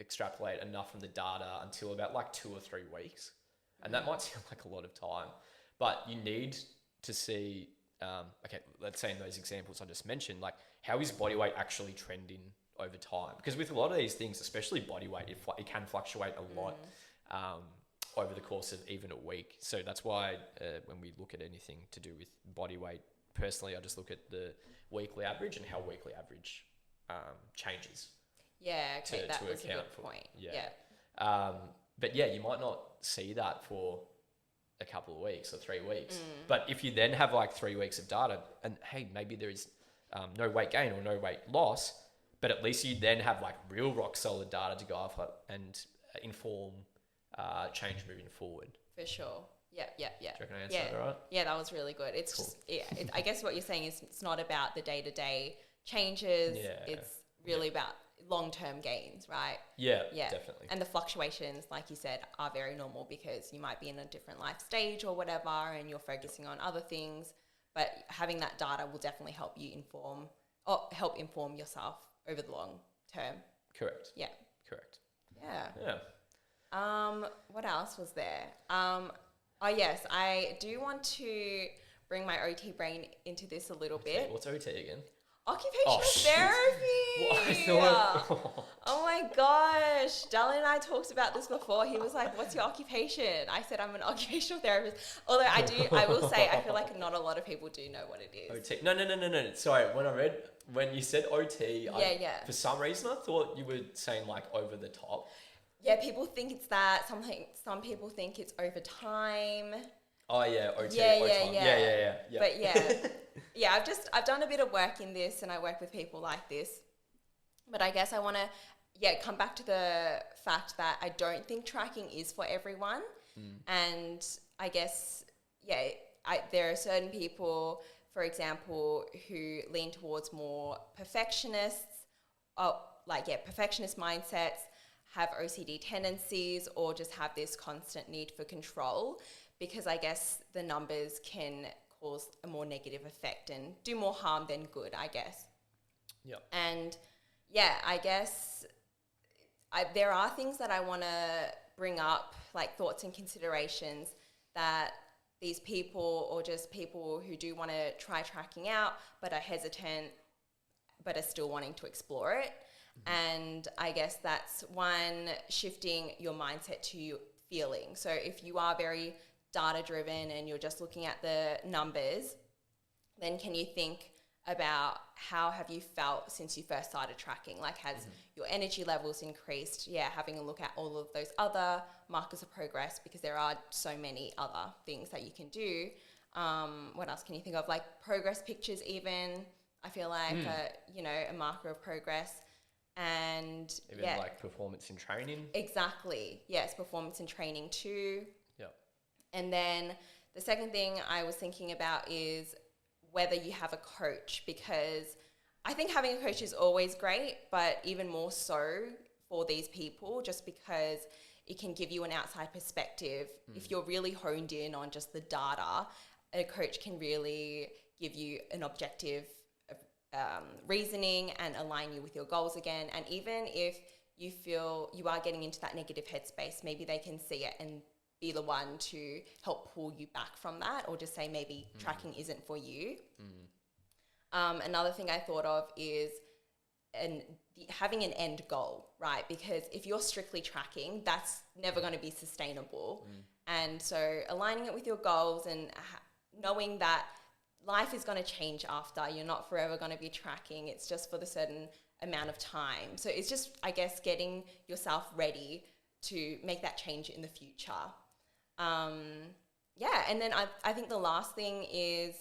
extrapolate enough from the data until about like 2 or 3 weeks. And that might sound like a lot of time, but you need to see, okay, let's say in those examples I just mentioned, like how is body weight actually trending over time? Because with a lot of these things, especially body weight, it can fluctuate a lot over the course of even a week. So that's why when we look at anything to do with body weight, personally, I just look at the weekly average and how weekly average changes. Yeah, okay, that was a good point. Yeah. But yeah, you might not see that for a couple of weeks or 3 weeks. But if you then have like 3 weeks of data and hey, maybe there is no weight gain or no weight loss, but at least you then have like real rock solid data to go off and inform change moving forward. For sure. Yeah. Do you reckon I answered that all right? Yeah, that was really good. It's cool. Just, I guess what you're saying is it's not about the day-to-day changes. Yeah. It's really about long-term gains, right? Yeah, definitely. And the fluctuations, like you said, are very normal because you might be in a different life stage or whatever and you're focusing on other things. But having that data will definitely help inform yourself over the long term. Correct. Yeah. Correct. Yeah. What else was there? Oh yes, I do want to bring my OT brain into this a little bit. What's OT again? Occupational shit. therapy. What? I thought. Oh my gosh. Dallin and I talked about this before. He was like, what's your occupation? I said, I'm an occupational therapist. Although I will say, I feel like not a lot of people do know what it is. OT. No. Sorry, when you said OT, Yeah. For some reason, I thought you were saying like over the top. Yeah, people think it's that. Some people think it's overtime. Oh yeah, OT. Yeah. Yeah. But yeah, I've done a bit of work in this, and I work with people like this. But I guess I want to come back to the fact that I don't think tracking is for everyone, and I guess there are certain people, for example, who lean towards more perfectionist mindsets, have OCD tendencies, or just have this constant need for control, because I guess the numbers can cause a more negative effect and do more harm than good, I guess. Yeah. And I guess there are things that I want to bring up, like thoughts and considerations that these people, or just people who do want to try tracking out but are hesitant but are still wanting to explore it. And I guess that's one, shifting your mindset to feeling. So if you are very data driven and you're just looking at the numbers, then can you think about how have you felt since you first started tracking? Like, has your energy levels increased? Yeah, having a look at all of those other markers of progress, because there are so many other things that you can do. What else can you think of? Like progress pictures even, I feel like, a marker of progress. And even like performance in training. Exactly. Yes, performance in training too. Yeah. And then the second thing I was thinking about is whether you have a coach, because I think having a coach is always great, but even more so for these people, just because it can give you an outside perspective. If you're really honed in on just the data, a coach can really give you an objective reasoning and align you with your goals again. And even if you feel you are getting into that negative headspace, maybe they can see it and be the one to help pull you back from that, or just say maybe tracking isn't for you. Another thing I thought of is having an end goal, right? Because if you're strictly tracking, that's never going to be sustainable. And so aligning it with your goals and knowing that life is going to change after. You're not forever going to be tracking. It's just for the certain amount of time. So it's just, I guess, getting yourself ready to make that change in the future. And then I think the last thing is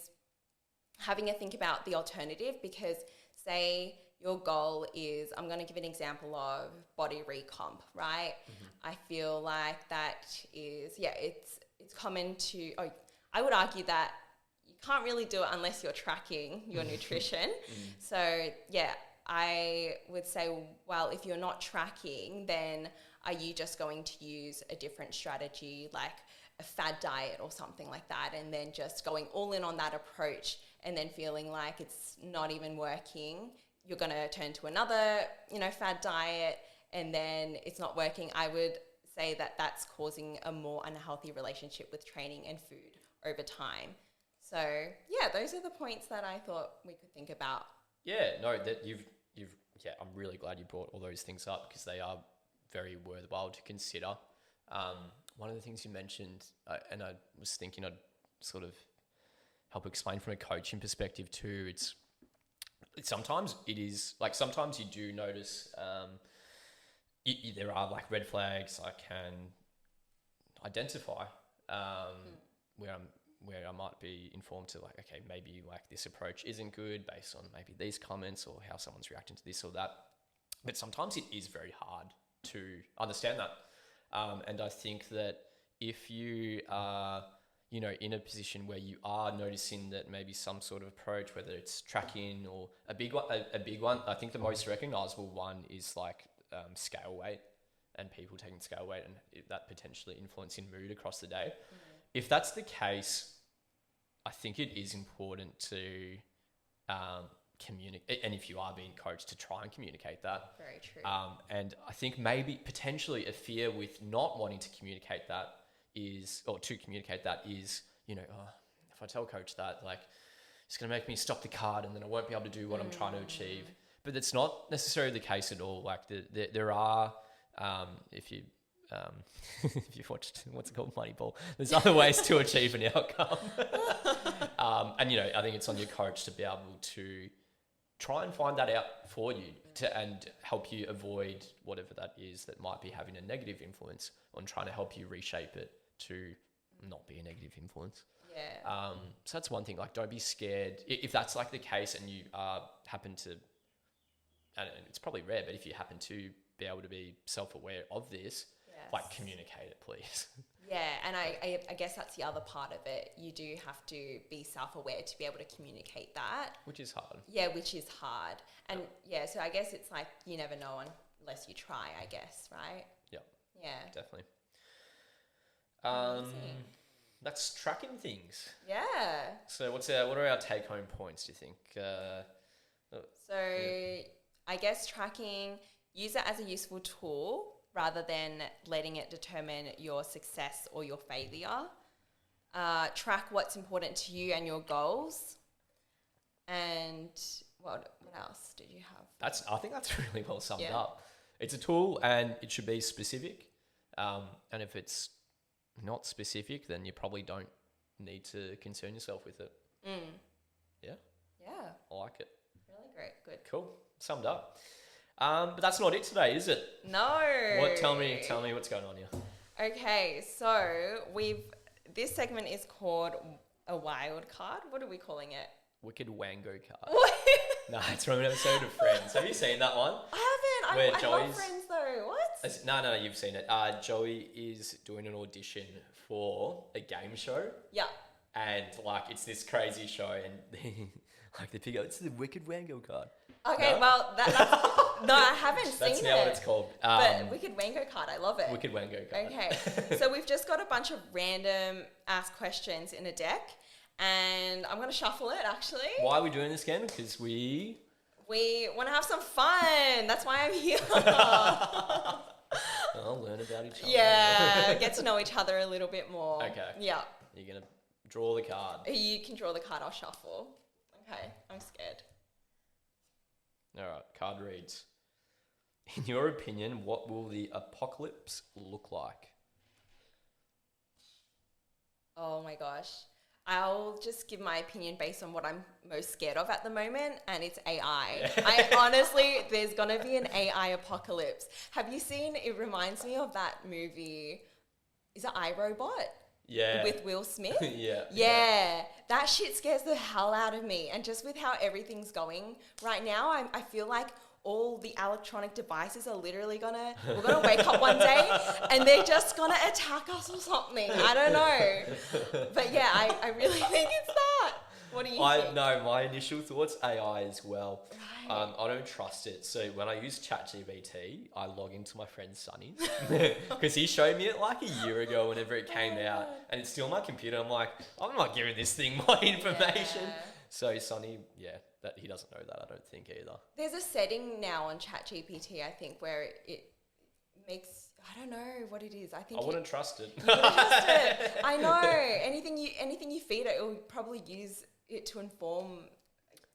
having a think about the alternative, because say your goal is, I'm going to give an example of body recomp, right? I feel like that is, it's common to, I would argue that you can't really do it unless you're tracking your nutrition. So I would say, well, if you're not tracking, then are you just going to use a different strategy, like a fad diet or something like that, and then just going all in on that approach, and then feeling like it's not even working? You're going to turn to another, fad diet, and then it's not working. I would say that that's causing a more unhealthy relationship with training and food over time. So those are the points that I thought we could think about. Yeah, no, that I'm really glad you brought all those things up, because they are very worthwhile to consider. One of the things you mentioned, and I was thinking I'd sort of help explain from a coaching perspective too, sometimes it is like, sometimes you do notice there are like red flags I can identify where I might be informed to, like, okay, maybe like this approach isn't good based on maybe these comments or how someone's reacting to this or that. But sometimes it is very hard to understand that. And I think that if you are, in a position where you are noticing that maybe some sort of approach, whether it's tracking or a big one, I think the most recognizable one is like scale weight, and people taking scale weight and that potentially influencing mood across the day. If that's the case, I think it is important to communicate, and if you are being coached, to try and communicate that. Very true. And I think maybe potentially a fear with not wanting to communicate that is, if I tell coach that, like, it's going to make me stop the card and then I won't be able to do what I'm trying to achieve. But that's not necessarily the case at all. Like there are, if you've watched, what's it called, Moneyball, there's other ways to achieve an outcome. And I think it's on your coach to be able to try and find that out for you and help you avoid whatever that is that might be having a negative influence, on trying to help you reshape it to not be a negative influence. Yeah. So that's one thing. Like, don't be scared if that's like the case, and you happen to, and it's probably rare, but if you happen to be able to be self-aware of this, like, communicate it, please. Yeah, and I guess that's the other part of it. You do have to be self-aware to be able to communicate that. Which is hard. Yeah, which is hard. And so I guess it's like, you never know unless you try, I guess, right? Yeah. Yeah. Definitely. That's tracking things. Yeah. So what are our take-home points, do you think? I guess tracking, use it as a useful tool rather than letting it determine your success or your failure. Track what's important to you and your goals. And What else did you have? I think that's really well summed Yeah. up. It's a tool and it should be specific. And if it's not specific, then you probably don't need to concern yourself with it. Yeah, Yeah. I like it. Really great. Good. Cool. Summed up. But that's not it today, is it? No. Tell me what's going on here. Okay, so this segment is called a wild card. What are we calling it? Wicked Wango card. No, it's from an episode of Friends. Have you seen that one? I haven't. Where I love Friends though. What? No, you've seen it. Joey is doing an audition for a game show. Yeah. And like it's this crazy show, and like they pick up, it's the Wicked Wango card. Okay, no? well that's no, I haven't seen it. That's now what it's called. But Wicked Wango card, I love it. Wicked Wango card. Okay, so we've just got a bunch of random asked questions in a deck, and I'm gonna shuffle it actually. Why are we doing this again? Because we want to have some fun. That's why I'm here. I'll learn about each other. Yeah, get to know each other a little bit more. Okay. Yeah. You're gonna draw the card. You can draw the card. I'll shuffle. Okay, I'm scared. All right. Card reads: in your opinion, what will the apocalypse look like? Oh my gosh. I'll just give my opinion based on what I'm most scared of at the moment, and it's AI. I honestly, there's going to be an AI apocalypse. Have you seen, it reminds me of that movie, is it iRobot? Yeah. With Will Smith? Yeah. That shit scares the hell out of me. And just with how everything's going right now, I feel like all the electronic devices are literally we're gonna wake up one day and they're just gonna attack us or something. I don't know. But yeah, I really think it's that. What do you think? No, my initial thoughts AI as well. Right. I don't trust it. So when I use ChatGPT, I log into my friend Sonny's because he showed me it like a year ago whenever it came out, and it's still on my computer. I'm like, I'm not giving this thing my information. Yeah. So Sonny, that he doesn't know that, I don't think either. There's a setting now on ChatGPT, I think, where it makes, I don't know what it is. I think I wouldn't trust it. You wouldn't trust it. I know. Anything you feed it, it will probably use it to inform.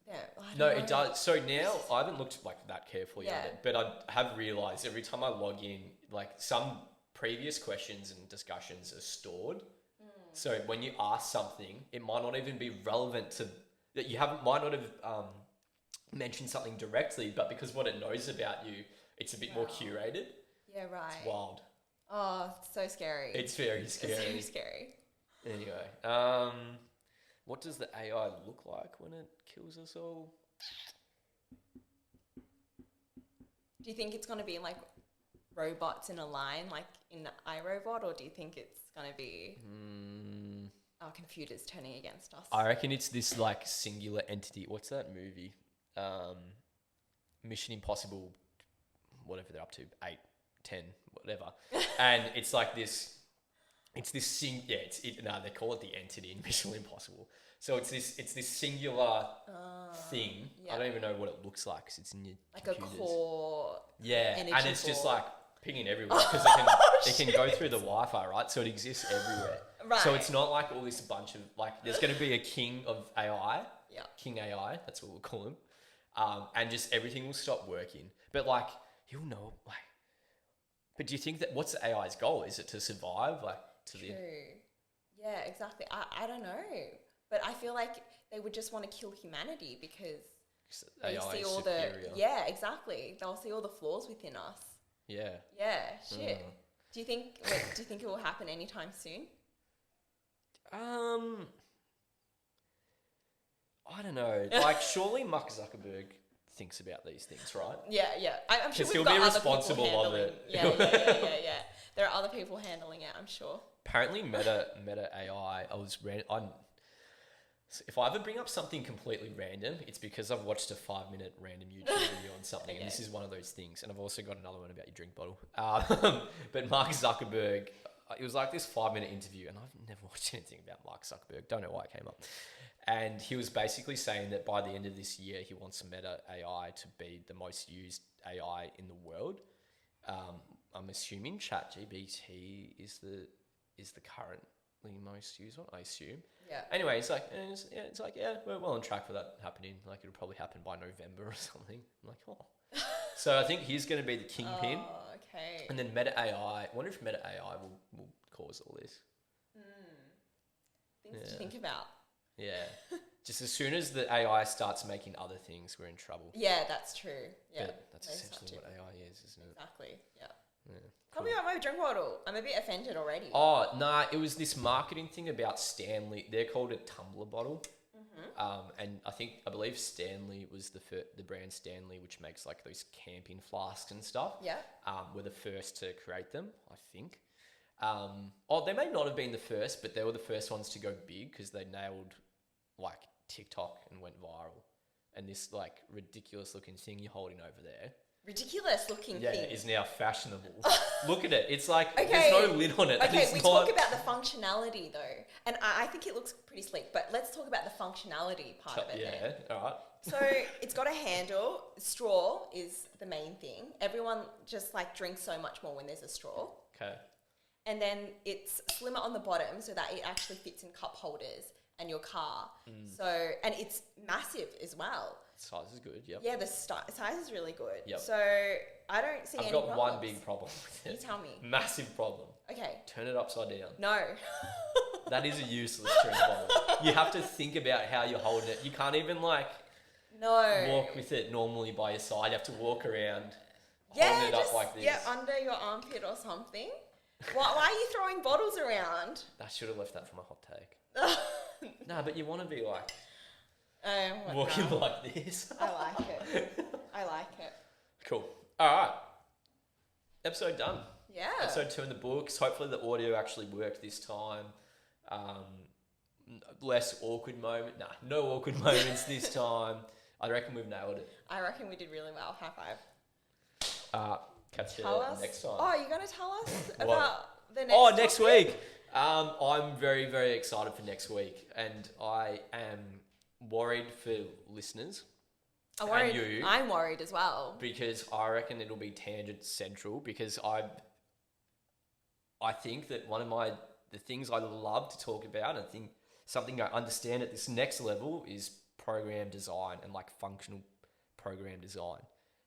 Yeah, I don't know. It does. So now I haven't looked like that carefully at it, but I have realized every time I log in, like some previous questions and discussions are stored. So when you ask something, it might not even be relevant to that. Might not have mentioned something directly, but because what it knows about you, it's a bit more curated. Yeah, right. It's wild. Oh, it's so scary. It's very scary. It's very scary. Anyway, what does the AI look like when it kills us all? Do you think it's going to be like robots in a line, like in the iRobot, or do you think it's going to be our computers turning against us? I reckon it's this like singular entity. What's that movie? Mission Impossible, whatever they're up to, 8, 10, whatever. And it's like this. It's this they call it the entity in Mission Impossible. So it's this singular thing. Yeah. I don't even know what it looks like because it's in your like computers. a core. And it's just ball. like pinging everywhere because it can go through the Wi-Fi, right? So it exists everywhere. Right. So it's not like all this bunch of like. There's going to be a king of AI. Yeah. KingAI. That's what we'll call him. And just everything will stop working. But like he'll know like. But do you think that what's the AI's goal? Is it to survive? Like to True. the. Yeah, exactly. I don't know, but I feel like they would just want to kill humanity because they AI see is all superior. exactly. They'll see all the flaws within us. Yeah. Yeah, shit. Do you think it will happen anytime soon? I don't know. Like, surely Mark Zuckerberg thinks about these things, right? Yeah. I'm sure Because we've he'll got be other responsible people of handling. it. Yeah. There are other people handling it, I'm sure. Apparently, Meta AI. If I ever bring up something completely random, it's because I've watched a 5-minute random YouTube video on something, and this is one of those things. And I've also got another one about your drink bottle. But Mark Zuckerberg, it was like this 5-minute interview, and I've never watched anything about Mark Zuckerberg. Don't know why it came up. And he was basically saying that by the end of this year, he wants Meta AI to be the most used AI in the world. I'm assuming ChatGPT is the current most used one, I assume. Yeah. Anyway, it's like, we're well on track for that happening. Like, it'll probably happen by November or something. I'm like, oh. So I think he's going to be the kingpin. Oh, okay. And then Meta AI. I wonder if Meta AI will cause all this. Things to think about. Yeah. Just as soon as the AI starts making other things, we're in trouble. Yeah, that's true. Yeah. But that's essentially what AI is, isn't it? Exactly. Yeah. Yeah. Tell me about my drink bottle. I'm a bit offended already. Oh, nah, it was this marketing thing about Stanley. They're called a tumbler bottle. And I believe Stanley was the brand Stanley, which makes like those camping flasks and stuff. Yeah. Were the first to create them, I think. They may not have been the first, but they were the first ones to go big because they nailed like TikTok and went viral. And this like ridiculous looking thing you're holding over there. Ridiculous looking thing. Is now fashionable. Look at it. It's like, okay. there's no lid on it. Okay, we talk about the functionality though. And I think it looks pretty sleek, but let's talk about the functionality part of it. Yeah, all right. So it's got a handle. Straw is the main thing. Everyone just like drinks so much more when there's a straw. Okay. And then it's slimmer on the bottom so that it actually fits in cup holders and your car. So, and it's massive as well. Size is good, yep. Yeah, the size is really good. Yep. So I don't see any I've got problems. one big problem with it. You tell me. Massive problem. Okay. Turn it upside down. No. That is a useless drink bottle. You have to think about how you're holding it. You can't even like walk with it normally by your side. You have to walk around holding it up like this. Yeah, under your armpit or something. Why are you throwing bottles around? I should have left that for my hot take. No, but you want to be like walking like this. I like it. I like it. Cool. All right. Episode done. Yeah. Episode 2 in the books. Hopefully the audio actually worked this time. Less awkward moment. Nah, no awkward moments this time. I reckon we've nailed it. I reckon we did really well. High five. Catch you next time. Oh, you're going to tell us What? about the next next topic? week. I'm very, very excited for next week. And I am worried for listeners. I'm worried as well. Because I reckon it'll be tangent central. Because I think that the things I love to talk about, and I think something I understand at this next level is program design and like functional program design.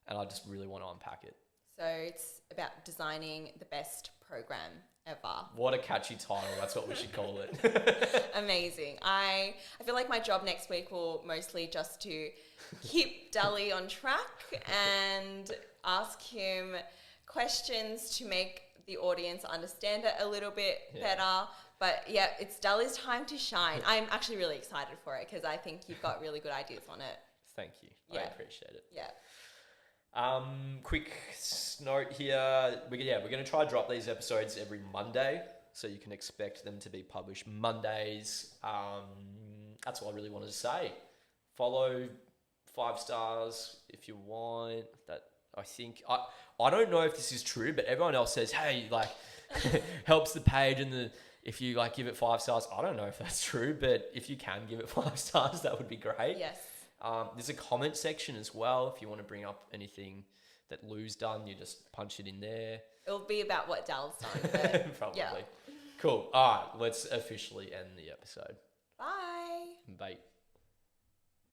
And I just really want to unpack it. So it's about designing the best program ever. What a catchy title. That's what we should call it. Amazing. I feel like my job next week will mostly just to keep Dali on track and ask him questions to make the audience understand it a little bit better. But yeah, it's Dali's time to shine. I'm actually really excited for it because I think you've got really good ideas on it. Thank you. Yeah. I appreciate it. Yeah. Quick note here. We're going to try to drop these episodes every Monday, so you can expect them to be published Mondays. That's all I really wanted to say. Follow 5 stars if you want. That I think I don't know if this is true, but everyone else says, hey, like helps the page and if you like give it 5 stars. I don't know if that's true, but if you can give it 5 stars, that would be great. Yes. There's a comment section as well. If you want to bring up anything that Lou's done, you just punch it in there. It'll be about what Dal's done. But Probably. Yeah. Cool. All right, let's officially end the episode. Bye. Bye.